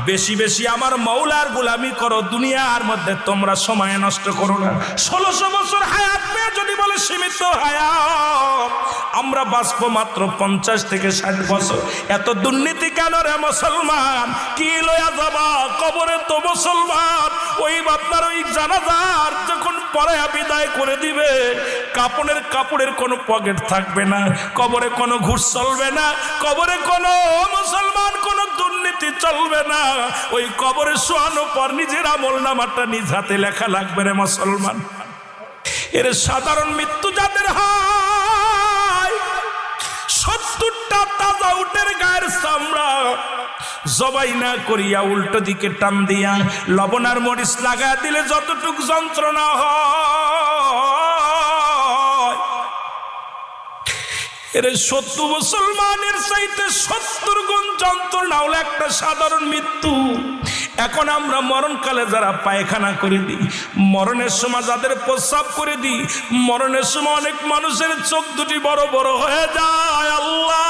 বেশি বেশি আমার মৌলার গোলামি করো, দুনিয়ার মধ্যে তোমরা সময় নষ্ট করো না। 1600 বছর হায়াত পেয়ে যদি বলে সীমিত হায়াত, আমরা বাঁচবো মাত্র 50 থেকে 60 বছর। এত দুর্নীতি কেন রে মুসলমান? কি লয়া যাবা কবরে? তো মুসলমান ওই আপনার ওই জানাজার যখন পড়ায়া বিদায় করে দিবে, কাপড়ের কোনো পকেট থাকবে না, কবরে কোনো ঘুষ চলবে না, কবরে কোনো মুসলমান কোনো দুর্নীতি চলবে না। ওই কবরে শোয়ানোর পর নিজের আমল নামাটা নিজ হাতে লেখা লাগবে রে মুসলমান। এর সাধারণ মৃত্যু যাদের হয়, 70টা তাজা উটের গায়ের চামড়া জবাই না করিয়া উল্টো দিকে টান দিয়া লবণ আর মরিচ লাগা দিলে যতটুকু যন্ত্রণা হয়, এর 70 মুসলমানের চাইতে 70 গুণ যন্ত্রণা হলো একটা সাধারণ মৃত্যু। এখন আমরা মরণকালে যারা পায়খানা করে দিই, মরণের সময় যাদের প্রস্রাব করে দিই, মরণের সময় অনেক মানুষের চোখ দুটি বড় বড় হয়ে যায়। আল্লাহ,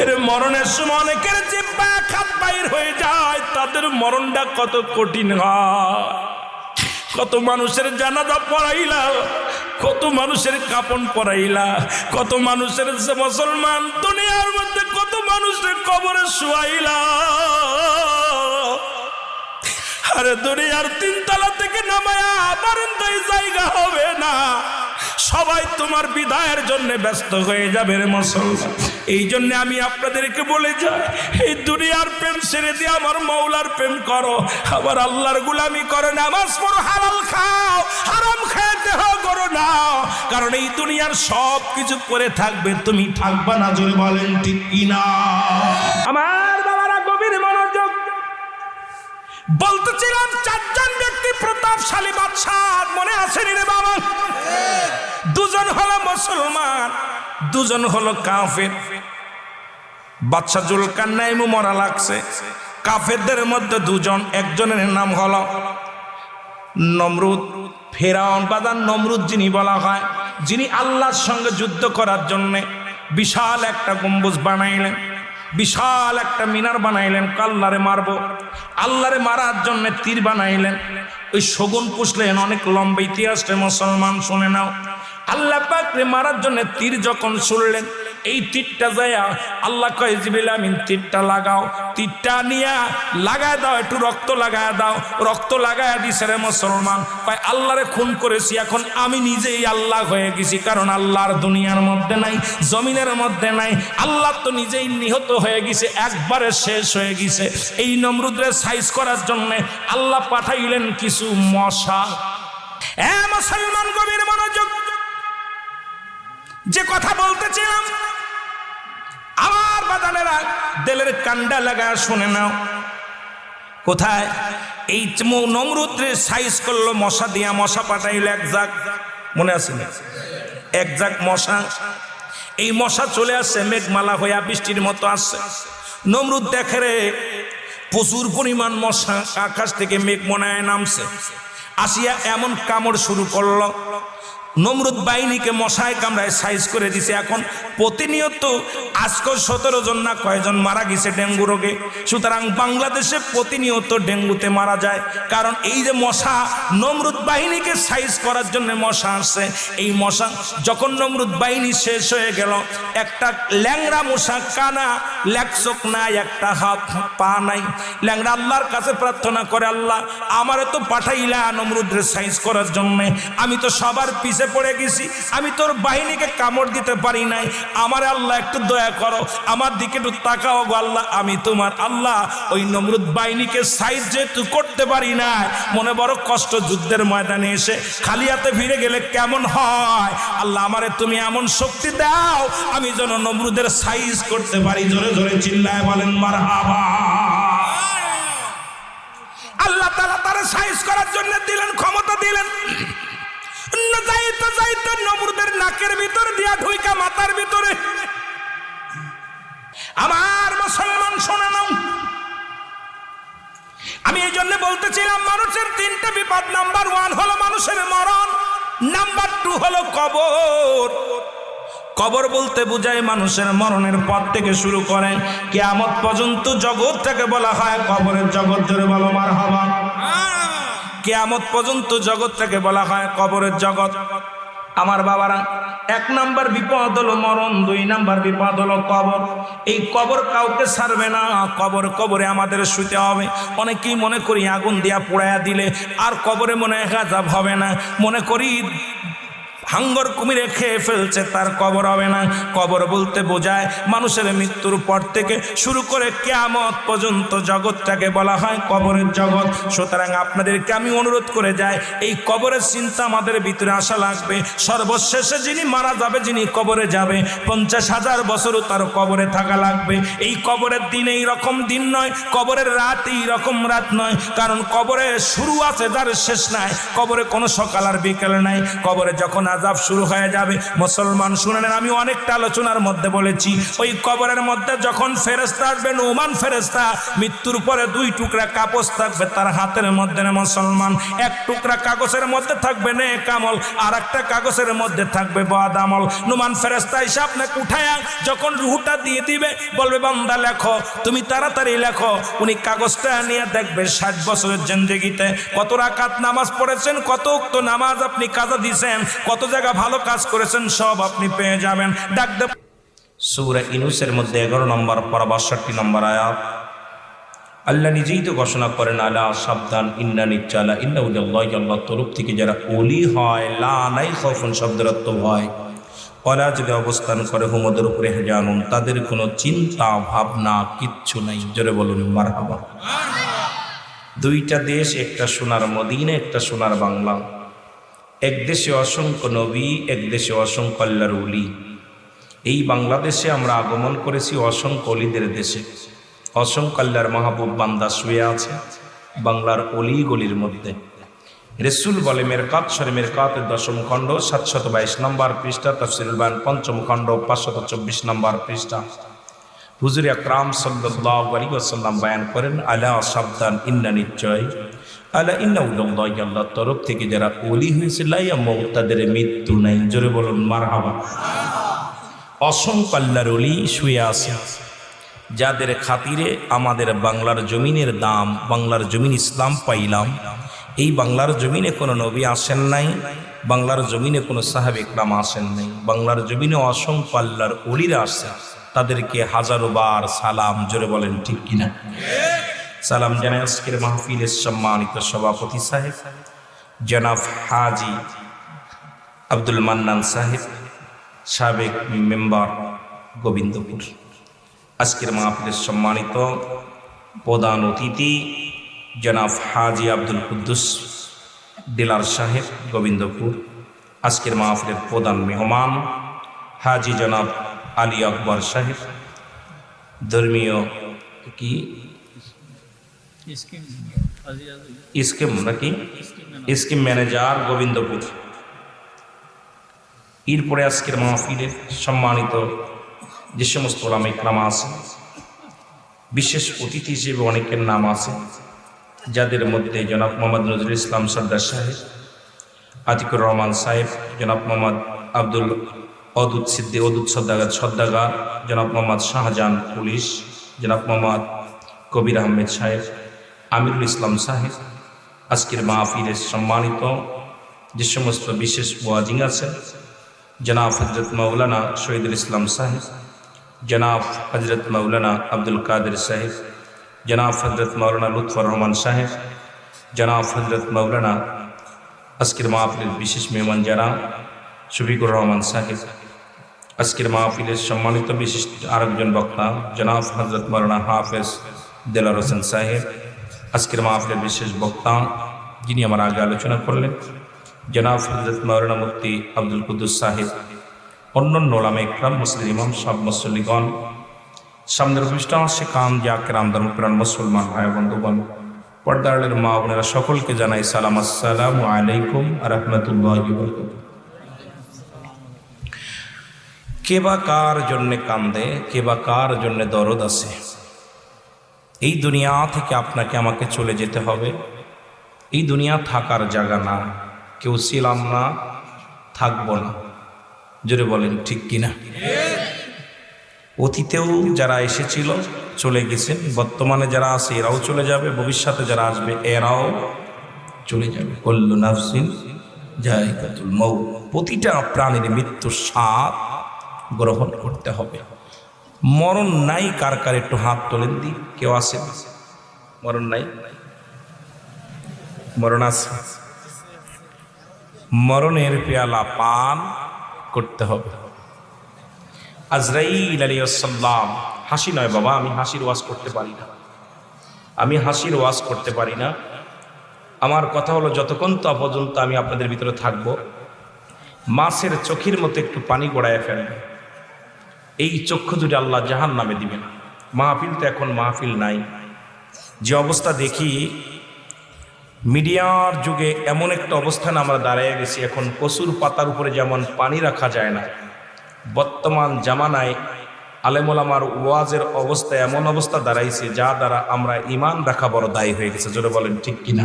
এর মরণের সময় অনেকের জিহ্বা খাত বাইর হয়ে যায়, তাদের মরণটা কত কঠিন হয়। কত মানুষের জানাজা পড়াইলা, কত মানুষের কাপন পরাইলা, কত মানুষের মুসলমান দুনিয়ার মধ্যে কত মানুষের কবরে শুয়াইলা। আরে দুনিয়ার 3 তলা থেকে নামায়া বারান্দায় জায়গা হবে না, সবাই তোমার বিদায়ের জন্য ব্যস্ত হয়ে যাবে রে মুসলমান। এই জন্য আমি আপনাদেরকে বলে যাই, এই দুনিয়ার প্রেম ছেড়ে দিয়ে আমার মৌলার প্রেম করো, আবার আল্লাহর গোলামি করো, নামাজ পড়ো, হালাল খাও, হারাম খেতে করো না। কারণ এই দুনিয়ার সব কিছু পরে থাকবে, তুমি থাকবা না। জোরে বলেন ঠিক কিনা? আমার বাবারা গভীর মনোযোগ। বলতেছিলাম 4 জন ব্যক্তি প্রতাপশালী বাদশাহ, মনে আসেনি রে বাবা? 2 জন হলো মুসলমান, 2 জন হলো কাফের। বাদশা জুলকারনাইনও মরা লাগছে। কাফেরদের মধ্যে দুজন, একজনের নাম হলো নমরুদ। ফেরাউন বাজার নমরুদ যিনি বলা হয়, যিনি আল্লাহর সঙ্গে যুদ্ধ করার জন্যে বিশাল একটা গম্বুজ বানাইলেন, বিশাল একটা মিনার বানাইলেন। আল্লাহরে মারব, আল্লাহরে মারার জন্য তীর বানাইলেন, ওই শগুন পুষলেন। অনেক লম্বা ইতিহাস রে মুসলমান, শুনে নাও। আল্লাহ পাকরে মারার জন্য তীর যখন ছুড়লেন, এই তীরটা যায় আল্লাহ কয় জিবরিল আমিন তীরটা লাগাও, তীরটা নিয়ে লাগায় দাও, একটু রক্ত লাগায় দাও। রক্ত লাগায় দিছে রে মুসলমান। কয় আল্লাহরে খুন করেছি, এখন আমি নিজেই আল্লাহ হয়ে গেছি, কারণ আল্লাহর দুনিয়ার মধ্যে নাই, জমিনের মধ্যে নাই। আল্লাহ তো নিজেই নিহত হয়ে গেছে, একবারে শেষ হয়ে গেছে। এই নমরুদরে সাইজ করার জন্য আল্লাহ পাঠাইলেন কিছু মশা। মুসলমান গভীর মনোযোগ, যে কথা বলতেছিলাম আমার বাদানেরা দিলের কান্ডা লাগা শুনে নাও। কোথায় এই নমরুদরে সাইজ করলো মশা দিয়া, মশা পাঠাইল এক জাগ, মনে আছে না? এক জাগ মশা। এই মশা চলে আসছে মেঘমালা হইয়া, বৃষ্টির মতো আসছে। নমরুদ দেখে রে প্রচুর পরিমাণ মশা আকাশ থেকে মেঘ মনায় নামছে, আসিয়া এমন কামড় শুরু করলো। নমরুদ বাহিনীকে মশায় কামড়ায় সাইজ করে দিছে। এখন প্রতিনিয়ত আজকে 17 জন না কয়জন মারা গেছে ডেঙ্গু রোগে। সুতরাং বাংলাদেশে প্রতিনিয়ত ডেঙ্গুতে মারা যায়, কারণ এই যে মশা নমরুদ বাহিনীকে সাইজ করার জন্য মশা আসছে। এই মশা যখন নমরুদ বাহিনী শেষ হয়ে গেল, একটা ল্যাংড়া মশা, কানা, লেকচোক নাই, একটা হাত পা নাই, ল্যাংড়া আল্লাহর কাছে প্রার্থনা করে, আল্লাহ আমারে তো পাঠাইলা নমরুদের সাইজ করার জন্য, আমি তো সবার পিছে পড়ে গেছি, আমি তোর বাহিনীকে কামড় দিতে পারি নাই, আমার আল্লাহ একটু দয়া করো, আমার দিকে একটু তাকাও গো আল্লাহ, আমি তোমার আল্লাহ। ওই নমরুদ বাহিনীকে সাইজ যেহেতু করতে পারি নাই, মনে বড় কষ্ট। যুদ্ধের ময়দানে এসে খালি হাতে ফিরে গেলে কেমন হয়? আল্লাহ আমারে তুমি এমন শক্তি দাও, আমি যেন নমরুদের সাইজ করতে পারি। জোরে জোরে চিল্লায় বলেন মারহাবা। আল্লাহ তাআলা তারে সাইজ করার জন্য দিলেন, ক্ষমতা দিলেন। যাইতে যাইতে নমরুদের নাকের ভিতর দিয়া ঢুইকা মাথার ভিতরে। আমার মুসলমান শোনা নাও, আমি এই জন্য বলতেছিলাম মানুষের 3টা বিপদ। নাম্বার 1 হলো মানুষের মরণ, নাম্বার 2 হলো কবর। কবর বলতে বোঝায় মানুষের মরণের পর থেকে শুরু করে কিয়ামত পর্যন্ত জগৎটাকে বলা হয় কবরের জগৎ। জোরে বলো মারহাবা। কিয়ামত পর্যন্ত জগৎটাকে বলা হয় কবরের জগৎ। আমার বাবারা, 1 নাম্বার বিপদ হলো মরণ, 2 নাম্বার বিপদ হলো কবর। এই কবর কাউকে ছাড়বে না, কবরে আমাদের শুতে হবে। অনেকেই মনে করি আগুন দিয়া পোড়ায়া দিলে আর কবরে মনে হয় আযাব হবে না, মনে করি হাঙ্গর কুমিরে খেয়ে ফেলছে তার কবর হবে না। কবর বলতে বোঝায় মানুষের মৃত্যুর পর থেকে শুরু করে কিয়ামত পর্যন্ত জগৎটাকে বলা হয় কবরের জগৎ। সুতরাং আপনাদেরকে আমি অনুরোধ করে যাই, এই কবরের চিন্তা আমাদের ভিতরে আসা লাগবে। সর্বশেষে যিনি মারা যাবে, যিনি কবরে যাবে, 50,000 বছরও তার কবরে থাকা লাগবে। এই কবরের দিন এই রকম দিন নয়, কবরের রাত এই রকম রাত নয়, কারণ কবরে শুরু আছে যার শেষ নাই। কবরে কোনো সকাল আর বিকেল নাই। কবরে যখন আযাব শুরু হয়ে যাবে, মুসলমান শুনেন, আমি অনেকটা আলোচনার মধ্যে বলেছি, ওই কবরের মধ্যে যখন ফেরেশতা আসবে, নোমান ফেরেশতা, মৃত্যুর পরে 2 টুকরা কাগজ থাকবে তার হাতের মধ্যে। মুসলমান, 1 টুকরা কাগজের মধ্যে থাকবে নেক আমল, আর একটা কাগজের মধ্যে থাকবে বদ আমল। নোমান ফেরেশতা এসে আপনাকে উঠায়া যখন রুহটা দিয়ে দিবে, বলবে বান্দা লেখো, তুমি তাড়াতাড়ি লেখো। উনি কাগজটা নিয়ে দেখবে 60 বছরের জিন্দেগিতে কত রাকাত নামাজ পড়েছেন, কত ওয়াক্ত নামাজ আপনি কাজা দিয়েছেন, কত জায়গা ভালো কাজ করেছেন, সব আপনি পেয়ে যাবেন। ডাক দে সূরা ইউনূসের মধ্যে 11 নম্বর পারা 62 নম্বর আয়াত। আল্লাহ নিজেই তো ঘোষণা করেন, আলা সাবধান, ইন্না নিশ্চয় ইন্না উল্লাহ, আল্লাহর তরফ থেকে যারা ওলি হয়, লা নাই খাউফুন শব্দের অর্থ হয়, ওরা যদি অবস্থান করে হুমদের উপরে জানুন, তাদের কোনো চিন্তা ভাবনা কিচ্ছু নাই। জোরে বলুন মারহাবা। 2টা দেশ, একটা সোনার মদিনা, একটা সোনার বাংলা। এক দেশে অসংখ্য নবী, এক দেশে অসংখ্য আল্লাহর ওলি। এই বাংলাদেশে আমরা আগমন করেছি অসংখ্য অলিদের দেশে। অসংখ্য আল্লাহর মাহবুব বান্দা শুয়ে আছে বাংলার অলি গলির মধ্যে। রাসূল বলে, মেরকাত শরীফ মেরকাতের 10ম খণ্ড 722 নম্বর পৃষ্ঠা, তাফসীরুল বায়ান 5ম খণ্ড 524 নম্বর পৃষ্ঠা। হুজুর আকরাম সাল্লাল্লাহু আলাইহি ওয়াসাল্লাম বয়ান করেন, আলা সাবধান, ইন্না নিশ্চয়, আলা ইন্না উল্লাহি, আল্লাহর তরফ থেকে যারা ওলি হয়েছে, লা ইয়ামুত, তাদের মৃত্যু নাই। জোরে বলুন মারহাবা। অসংখ্য আল্লাহর ওলি শুয়ে আছে, যাদের খাতিরে আমাদের বাংলার জমিনের দাম, বাংলার জমিন ইসলাম পাইলাম। এই বাংলার জমিনে কোনো নবী আসেন নাই, বাংলার জমিনে কোনো সাহাবে ইকরাম আসেন নাই, বাংলার জমিনে অসংখ্য আল্লাহর ওলিরা আসছে, তাদেরকে হাজারো বার সালাম। জোরে বলেন ঠিক কিনা? সালাম জানাই আজকের মাহফিলের সম্মানিত সভাপতি সাহেব জনাব হাজি আব্দুল মান্নান সাহেব, সাবেক মেম্বার গোবিন্দপুর। আজকের মাহফিলের সম্মানিত প্রধান অতিথি জনাব হাজি আব্দুল কুদ্দুস ডিলার সাহেব গোবিন্দপুর। আজকের মাহফিলের প্রধান মেহমান হাজি জনাব আলী আকবর সাহেব, ধর্মীয় কি স্কিম ম্যানেজার গোবিন্দপুর। এরপরে আজকের মাহফিলের সম্মানিত যে সমস্ত ওলামা ইকরাম আছে, বিশেষ অতিথি হিসেবে অনেকের নাম আছে, যাদের মধ্যে জনাব মোহাম্মদ নজরুল ইসলাম সর্দার সাহেব, আতিকুর রহমান সাহেব, জনাব মোহাম্মদ আব্দুল অদুদ সদ্দাগার, জনাব মোহাম্মদ শাহজাহান পুলিশ, জনাব মোহাম্মদ কবির আহমেদ সাহেব, আমিরুল ইসলাম সাহেব। আজকের মাহফিলের সম্মানিত যে সমস্ত বিশেষ ওয়াজিং আছেন, জনাব হজরত মৌলানা শহীদুল ইসলাম সাহেব, জনাব হজরত মৌলানা আব্দুল কাদের সাহেব, জনাব হজরত মৌলানা লুৎফর রহমান সাহেব, জনাব হজরত মৌলানা আজকের মাহফিলের বিশেষ মেহমান যারা শফিকুর রহমান সাহেব। আজকের মাহফিলের সম্মানিত বিশিষ্ট আরেকজন বক্তা জনাব হজরত মৌলানা হাফেজ দেলার হোসেন সাহেব। আজকের মাহফিলের বিশেষ বক্তা যিনি আমার আগে আলোচনা করলেন জনাব হজরত মৌলানা মুফতি আব্দুল কুদ্দুস সাহেব, অন্যান্য ওলামা ইকরাম, মুসলিম ইমাম সব মুসল্লিগণ, সামনের অনুষ্ঠান শেখান জাকেরাম, ধর্মপ্রাণ মুসলমান ভাই বন্ধুগণ, পর্দারের মা বোনেরা, সকলকে জানাই সালাম, আসসালামু আলাইকুম ওয়া রাহমাতুল্লাহি ওয়া বারাকাতুহু। কে বা কার জন্যে কান্দে, কে বা কার জন্যে দরদ আছে? এই দুনিয়া থেকে আপনাকে আমাকে চলে যেতে হবে। এই দুনিয়া থাকার জায়গা না, কেউ ছিলাম না, থাকবো না। জোরে বলেন ঠিক কিনা? অতীতেও যারা এসেছিল চলে গেছেন, বর্তমানে যারা আছে এরাও চলে যাবে, ভবিষ্যতে যারা আসবে এরাও চলে যাবে। কুল্লু নাফসিন যায়কাতুল মউত, প্রতিটা প্রাণীর মৃত্যুর স্বাদ গ্রহণ করতে হবে। মরণ নাই কার কার একটু হাত তোলেন দি, কেউ আছে? মরণ নাই? মরণ আছে। মরণের পেয়ালা পান করতে হবে। আজরাইল আলাইহিস সালাম, হাসি নয় বাবা, আমি হাসির ওয়াজ করতে পারি না, আমি হাসির ওয়াজ করতে পারি না। আমার কথা হলো যতক্ষণ তা পর্যন্ত আমি আপনাদের ভিতরে থাকব, মাছের চোখের মতো একটু পানি গড়ায় ফেলবে, এই চক্ষু দুটি আল্লাহ জাহান নামে দিবে না। মাহফিল তো এখন মাহফিল নাই। যে অবস্থা দেখি মিডিয়ার যুগে, এমন একটা অবস্থানে আমরা দাঁড়িয়ে গেছি, এখন কচুর পাতার উপরে যেমন পানি রাখা যায় না, বর্তমান জামানায় আলেমুলামার ওয়াজের অবস্থা এমন অবস্থা দাঁড়াইছে যা দ্বারা আমরা ইমান রাখা বড় দায়ী হয়ে গেছে। জোরে বলেন ঠিক কিনা?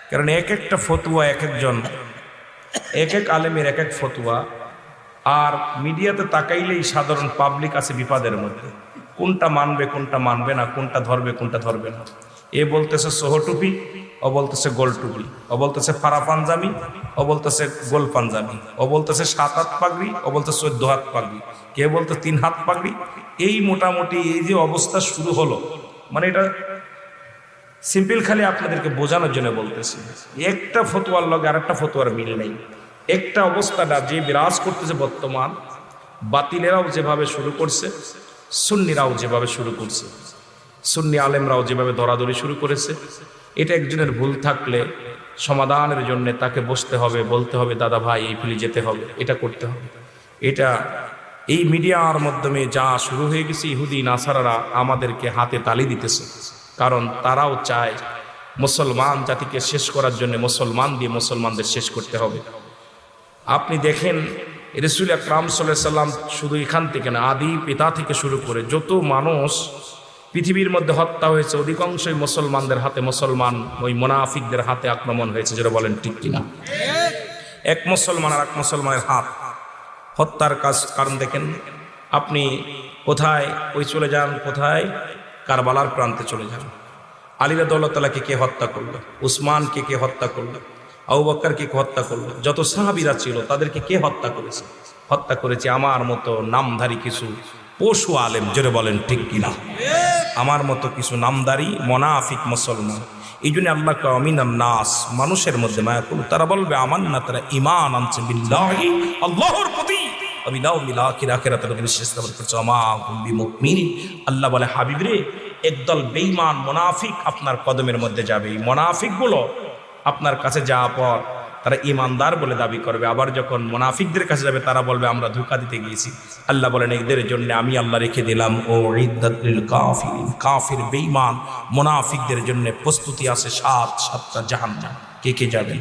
কারণ এক একটা ফতুয়া, এক একজন, এক এক আলেমের এক এক ফতুয়া, আর মিডিয়াতে তাকাইলেই সাধারণ পাবলিক আছে বিপদের মধ্যে, কোনটা মানবে কোনটা মানবে না, কোনটা ধরবে কোনটা ধরবে না। এ বলতেছে সোহটুপি, ও বলতেছে গোল টুপি, ও বলতেছে ফারা পাঞ্জাবি, ও বলতেছে গোল পাঞ্জাবি, ও বলতেছে 7 হাত পাগড়ি, ও বলতেছে 14 হাত পাগড়ি, কে বলতে 3 হাত পাগড়ি। এই মোটামুটি এই যে অবস্থা শুরু হলো, মানে এটা সিম্পল খালি আপনাদেরকে বোঝানোর জন্য বলতেছি। একটা ফতোয়ার লগে আর একটা ফতোয়ার মিল নেই। একটা অবস্থাটা যে বিরাজ করতেছে বর্তমান, বাতিলেরাও যেভাবে শুরু করছে, সুন্নিরাও যেভাবে শুরু করছে, সুন্নি আলেমরাও যেভাবে দরাদরি শুরু করেছে, এটা একজনের ভুল থাকলে সমাধানের জন্য তাকে বসতে হবে, বলতে হবে দাদা ভাই এই ভুলে যেতে হবে, এটা করতে হবে। এটা এই মিডিয়ার মাধ্যমে যা শুরু হয়ে গেছে, ইহুদি নাসারারা আমাদেরকে হাতে তালি দিতেছে, কারণ তারাও চায় মুসলমান জাতিকে শেষ করার জন্য মুসলমান দিয়ে মুসলমানদের শেষ করতে হবে। আপনি দেখেন রাসূল আকরাম সাল্লাল্লাহু আলাইহি সাল্লাম শুধু এখান থেকে না, আদি পিতা থেকে শুরু করে যত মানুষ পৃথিবীর মধ্যে হত্যা হয়েছে অধিকাংশই মুসলমানদের হাতে, মুসলমান ওই মুনাফিকদের হাতে আক্রমণ হয়েছে, যেটা বলেন ঠিক কিনা? এক মুসলমান আর এক মুসলমানের হাত হত্যার কারণ দেখেন আপনি। কোথায় ওই চলে যান, কোথায়? কারবালার প্রান্তে চলে যান। আলী রাদিয়াল্লাহু তাআলাকে কে হত্যা করলো? উসমানকে কে হত্যা করলো? আবু বকরকে কে হত্যা করলো? যত সাহাবীরা ছিল তাদেরকে কে হত্যা করেছে? হত্যা করেছে আমার মতো নামধারী কিছু পশু আলেম, জোরে বলেন ঠিক কিনা? আমার মতো কিছু নামধারী মুনাফিক মুসলমান। এই জন্য আল্লাহ কামিনান নাস, মানুষের মধ্যে মায়া করল, তারা বলবে আমান্না, তারা ঈমান আনছে বিল্লাহি, আল্লাহর প্রতি, বিল আখির, আখিরাতের প্রতি বিশ্বাস স্থাপন করছে। আমা হুম বিমুমিনিন, আল্লাহ বলে হাবিব রে, একদল বেঈমান মুনাফিক আপনার কদমের মধ্যে যাবে। এই মুনাফিকগুলো আপনার কাছে যাওয়ার পর তারা ইমানদার বলে দাবি করবে, আবার যখন মুনাফিকদের কাছে যাবে তারা বলবে আমরা ধোঁকা দিতে গিয়েছি। আল্লাহ বলেন এদের জন্য আমি আল্লাহ রেখে দিলাম ও ইদ্দাতুল কাফিরিন, কাফির বেঈমান মুনাফিকদের জন্য প্রস্তুতি আছে সাতটা জাহান্নাম। কে কে যাবেন?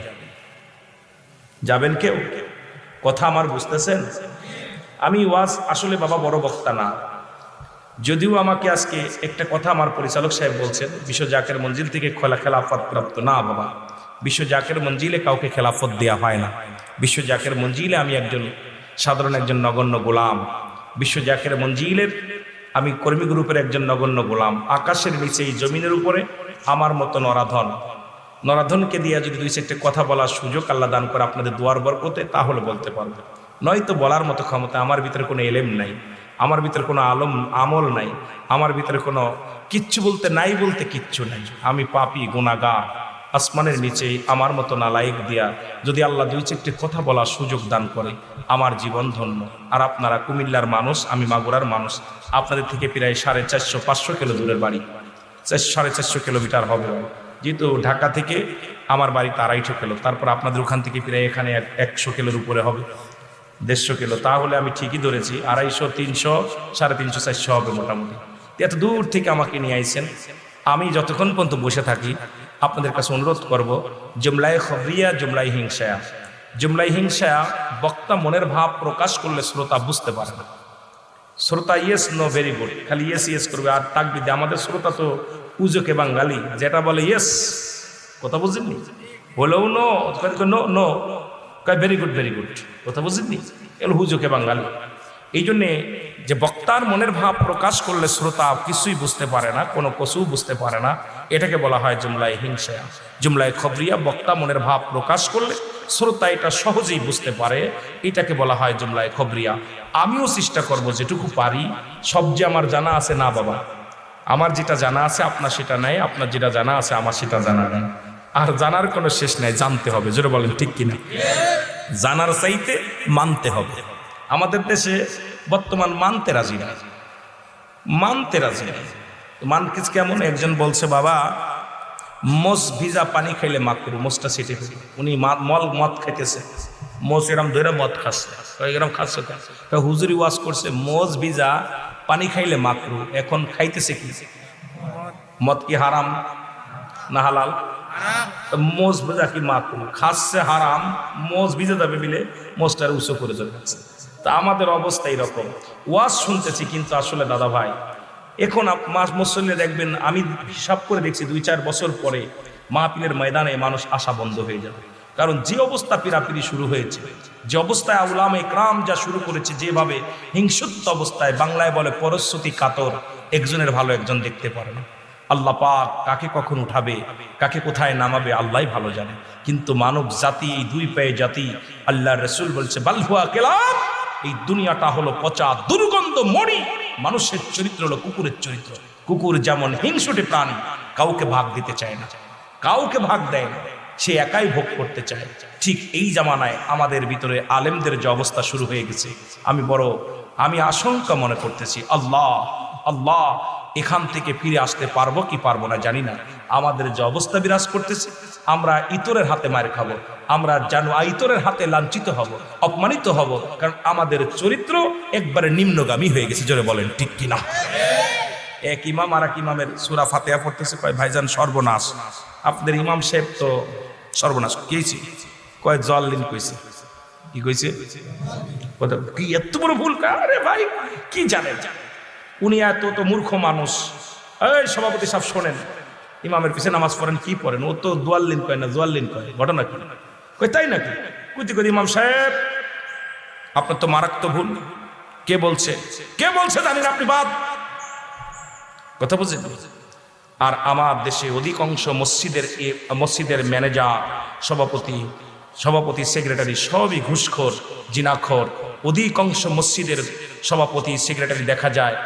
যাবেন কেউ? কথা আমার বুঝতেছেন? আমি ওয়াজ আসলে বাবা বড় বক্তা না, যদিও আমাকে আজকে একটা কথা আমার পরিচালক সাহেব বলছেন, বিশ্ব জাকের মঞ্জিল থেকে খেলাফত প্রাপ্ত না বাবা, বিশ্ব জাকের মঞ্জিলে কাউকে খেলাফত দেয়া হয় না। বিশ্ব জাকের মঞ্জিলে আমি একজন সাধারণ একজন নগণ্য গোলাম। বিশ্ব জাকের মঞ্জিলের আমি কর্মী গ্রুপের একজন নগণ্য গোলাম। আকাশের নিচে এই জমিনের উপরে আমার মতো নরাধনকে দিয়ে যদি দুই চারটে কথা বলার সুযোগ আল্লাহ দান করে আপনাদের দুয়ার বরকতে, তাহলে বলতে পারবে, নয়তো বলার মতো ক্ষমতা আমার ভিতরে কোনো এলেম নাই, আমার ভিতরে কোনো আমল নাই, আমার ভিতরে কোনো কিচ্ছু বলতে নাই, বলতে কিচ্ছু নাই। আমি পাপী গুনাহগার। আসমানের নিচে আমার মতো নালায়েক দিয়া যদি আল্লাহ দুই চারটি কথা বলার সুযোগ দান করে, আমার জীবন ধন্য। আর আপনারা কুমিল্লার মানুষ, আমি মাগুরার মানুষ, আপনাদের থেকে প্রায় 450-500 কিলো দূরের বাড়ি, 450 কিলোমিটার হবে। যেহেতু ঢাকা থেকে আমার বাড়ি 250 কিলো, তারপর আপনাদের ওখান থেকে প্রায় এখানে 100 কিলোর উপরে হবে, 150 কিলো। তাহলে আমি ঠিকই ধরেছি 250, 300, 350, 400 হবে মোটামুটি। এত দূর থেকে আমাকে নিয়ে আইছেন। আমি যতক্ষণ পর্যন্ত বসে থাকি আপনাদের কাছে অনুরোধ করব, জুমলায়ে খবরিয়া, জুমলায়ে হিংসায়া। জুমলায়ে হিংসায়া বক্তা মনের ভাব প্রকাশ করলে শ্রোতা বুঝতে পারে না। শ্রোতা ইয়েস নো ভেরি গুড, খালি ইয়েস ইয়েস করবে আর তাকবীর দিয়ে। আমাদের শ্রোতা তো উজোকে বাঙালি, যেটা বলে ইয়েস, কথা বুঝেননি, বলেও no no no, very good very good, কথা বুঝেননি, এগুলো হুজোকে বাঙালি। এই জন্যে যে বক্তার মনের ভাব প্রকাশ করলে শ্রোতা কিছুই বুঝতে পারে না, কোনো কসু বুঝতে পারে না, এটাকে বলা হয় জুমলায়ে হিংসা। জুমলায়ে খবরিয়া, বক্তা মনের ভাব প্রকাশ করলে শ্রোতা এটা সহজেই বুঝতে পারে, এটাকে বলা হয় জুমলায়ে খবরিয়া। আমিও চেষ্টা করব যেটুকু পারি, সব যে আমার জানা আছে না বাবা, আমার যেটা জানা আছে আপনার সেটা নাই, আপনার যেটা জানা আছে আমার সেটা জানা নেই। আর জানার কোনো শেষ নাই, জানতে হবে, জোরে বলেন ঠিক কিনা? জানার চাইতে মানতে হবে। আমাদের দেশে বর্তমান মানতে রাজি না, মানতে রাজি না। মানকিস কেমন? একজন বলছে বাবা মোষ ভিজা পানি খাইলে মাকরু, মোষটা সেটে ফেলে। উনি মদ খাইতেছে, মোষ এরম ধরে মদ খাচ্ছে, এরম খাচ্ছে, হুজুরি ওয়াজ করছে মোষ ভিজা পানি খাইলে মাকরু, এখন খাইতেছে কি? মদ কি হারাম না হালাল? মোষ ভিজা কি মাকরু, খাচ্ছে হারাম, মোষ ভিজে যাবে মিলে মোষটার উঁচু করে চলে যাচ্ছে। তা আমাদের অবস্থা এরকম, ওয়াজ শুনতেছি কিন্তু আসলে দাদা ভাই এখন মুসল্লি দেখবেন, আমি হিসাব করে দেখছি 2-4 বছর পরে মাহফিলের ময়দানে মানুষ আসা বন্ধ হয়ে যাবে। কারণ যে অবস্থা পিরাপিরি শুরু হয়েছে, যে অবস্থায় উলামা ইকরাম যা শুরু করেছে, যেভাবে হিংসুত্ব অবস্থায়, বাংলায় বলে পরশ্রুতি কাতর, একজনের ভালো একজন দেখতে পারে না। আল্লাহ পাক কাকে কখন উঠাবে, কাকে কোথায় নামাবে আল্লাহই ভালো জানে। কিন্তু মানব জাতি, এই দুই পায়ে জাতি, আল্লাহর রাসূল বলছে বাল হুয়া কেলাব, এই দুনিয়াটা হলো পচা দুর্গন্ধ মরি। মানুষের চরিত্র হলো কুকুরের চরিত্র। কুকুর যেমন হিংসুটে প্রাণী, কাউকে ভাগ দিতে চায় না, কাউকে ভাগ দেয় না, সে একাই ভোগ করতে চায়। ঠিক এই জামানায় আমাদের ভিতরে আলেমদের যে অবস্থা শুরু হয়ে গেছে, আমি আশঙ্কা মনে করতেছি, আল্লাহ এখান থেকে ফিরে আসতে পারবো কি পারবো না জানি না। আমাদের যে অবস্থা বিরাজ করতেছে, আমরা ইতরের হাতে মার খাবো, আমরা জানো ইতরের হাতে লাঞ্ছিত হব, অপমানিত হব, কারণ আমাদের চরিত্র একবারে নিম্নগামী হয়ে গেছে। জোরে বলেন ঠিক কিনা? এক ইমাম আর এক ইমামের সূরা ফাতিহা পড়তেছে, কয় ভাইজান সর্বনাশ, আপনাদের ইমাম সাহেব তো সর্বনাশ। কেছি কয় জল্লিন কইছে, কি কইছে? কথা কি এত বড় ভুল? আরে ভাই কি জানেন, উনি এত তো মূর্খ মানুষ। এই সভাপতি সাহেব শোনেন, ইমামের পিছে নামাজ পড়েন, কি পড়েন? ও তো দোয়াল্লিন কয় না, জোয়াল্লিন কয়। ঘটনা কি? কই তাই নাকি? কুতি কই ইমাম সাহেব আপনার তো মারাত্মক ভুল। কে বলছে? কে বলছে জানি না, আপনি বাদ। কথা বুঝেন? আর আমার দেশে অধিকাংশ মসজিদের ম্যানেজার, সভাপতি সেক্রেটারি সবই ঘুষখোর, জিনাখোর। অধিকাংশ মসজিদের সভাপতি সেক্রেটারি দেখা যায়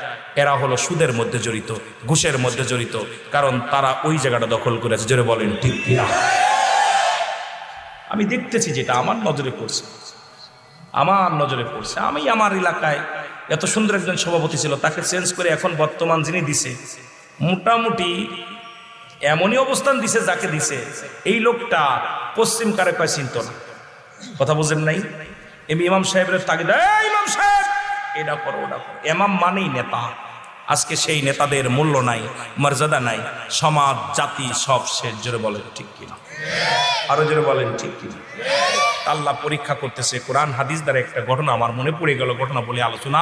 এরা হলো সুদের মধ্যে জড়িত, ঘুষের মধ্যে জড়িত, কারণ তারা ওই জায়গাটা দখল করেছে। জোরে বলেন ঠিক কিনা? আমি দেখতেছি, যেটা আমার নজরে পড়ছে, আমি আমার এলাকায় এত সুন্দর একজন সভাপতি ছিল, তাকে চেঞ্জ করে এখন বর্তমান যিনি দিছে, মোটামুটি এমনই অবস্থান দিছে যাকে দিছে এই লোকটা পশ্চিম কারে কয় চিন্ত না। কথা বুঝেন নাই? ইমাম সাহেবের তাগিদ, ইমাম সাহেব এটা করো ওটা করো। ইমাম মানেই নেতা। আজকে সেই নেতাদের মূল্য নাই, মর্যাদা নাই, সমাজ জাতি সব শেষ। জোরে বলেন ঠিক কিনা? আরো জোরে বলেন ঠিক কিনা? আল্লাহ পরীক্ষা করতেছে। কোরআন হাদিস দ্বারা একটা ঘটনা আমার মনে পড়ে গেল, ঘটনা বলে আলোচনা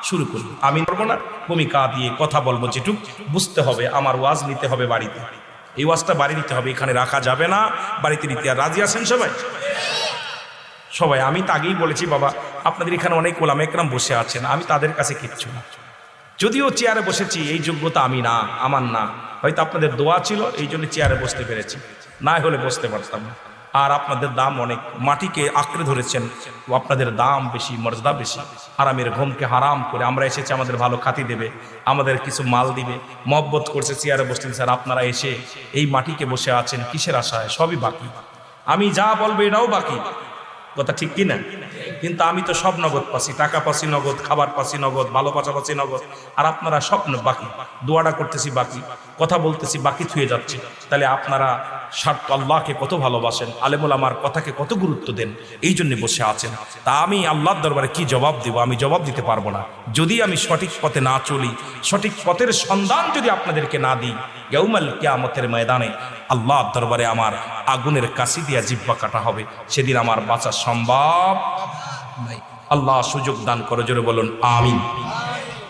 শুরু করি। আমি বলবো না, ভূমিকা দিয়ে কথা বলবো, যেটুক বুঝতে হবে। আমার ওয়াজ নিতে হবে বাড়িতে, এই ওয়াজটা বাড়ি নিতে হবে, এখানে রাখা যাবে না, বাড়িতে নিতে। আর রাজি আছেন সবাই? সবাই। আমি তো আগেই বলেছি, বাবা আপনাদের এখানে অনেক ওলামা একরাম বসে আছেন, আমি তাদের কাছে কিচ্ছু না। যদিও চেয়ারে বসেছি, এই যোগ্যতা আমি না, আমার না, হয়তো আপনাদের দোয়া ছিল এই জন্য চেয়ারে বসতে পেরেছি, না হলে বসতে পারতাম না। আর আপনাদের দাম অনেক, মাটিকে আঁকড়ে ধরেছেন, আপনাদের দাম বেশি, মর্যাদা বেশি। হারামের ঘুমকে হারাম করে আমরা এসেছি, আমাদের ভালো খাতি দেবে, আমাদের কিছু মাল দিবে, মহব্বত করছে, চেয়ারে বসতেন। স্যার আপনারা এসে এই মাটিকে বসে আছেন কিসের আশায়? সবই বাকি। আমি যা বলবো এটাও বাকি। কথা ঠিক কিনা? কিন্তু আমি তো সব নগদ পাচ্ছি, টাকা পাচ্ছি নগদ, খাবার পাচ্ছি নগদ, ভালোবাসা পাচ্ছি নগদ। আর আপনারা স্বপ্ন বাকি, দোয়াটা করতেছি বাকি, কথা বলতেছি বাকি, থুয়ে যাচ্ছে। তাহলে আপনারা স্বার্থ আল্লাহকে কত ভালোবাসেন, আলেমুল আমার কথাকে কত গুরুত্ব দেন, এই জন্য বসে আছেন। তা আমি আল্লাহর দরবারে কি জবাব দেব? আমি জবাব দিতে পারবো না যদি আমি সঠিক পথে না চলি, সঠিক পথের সন্ধান যদি আপনাদেরকে না দিই। ইয়াউমাল কিয়ামতের ময়দানে আল্লাহর দরবারে আমার আগুনের কাশি দিয়া জিহ্বা কাটা হবে, সেদিন আমার বাঁচা সম্ভব নাই। আল্লাহ সুযোগ দান করে। জোরে বলুন আমিন।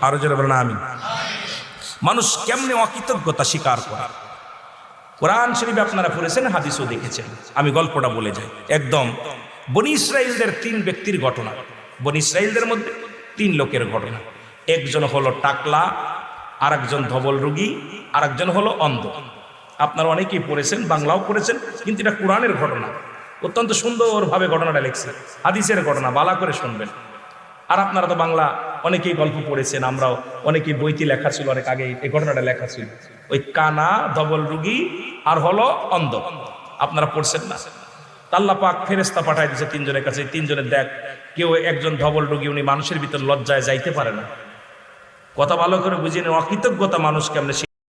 আরো জোরে বলুন আমিন। মানুষ কেমনে অকৃতজ্ঞতা স্বীকার করে? কোরআন শরীফে আপনারা পড়েছেন, হাদিসও দেখেছেন। আমি গল্পটা বলে যাই। একদম বনি ইসরাইলদের 3 ব্যক্তির ঘটনা। বনি ইসরাইলদের মধ্যে 3 লোকের ঘটনা। একজন হলো টাকলা, আরেকজন ধবল রোগী, আরেকজন হলো অন্ধ। আপনারা অনেকেই পড়েছেন, বাংলাও পড়েছেন, কিন্তু এটা কোরআনের ঘটনা। অত্যন্ত সুন্দরভাবে ঘটনাটা লেখছে, হাদিসের ঘটনা, বালা করে শুনবেন। আর আপনারা তো বাংলা অনেকেই গল্প পড়েছেন, আমরাও অনেকেই বইতে লেখা ছিল, অনেক আগে এই ঘটনাটা লেখা ছিল। ওই কানা, ধবল রোগী আর হলো অন্ধ, আপনারা পড়ছেন না? আল্লাহ পাক ফেরেশতা পাঠায় দিয়েছে 3 জনের কাছে। 3 জনের দেখ, কেউ একজন ধবল রোগী, উনি মানুষের ভিতর লজ্জায় যাইতে পারে না। কথা ভালো করে বুঝিয়ে নেন, অকৃতজ্ঞতা মানুষ কেমনে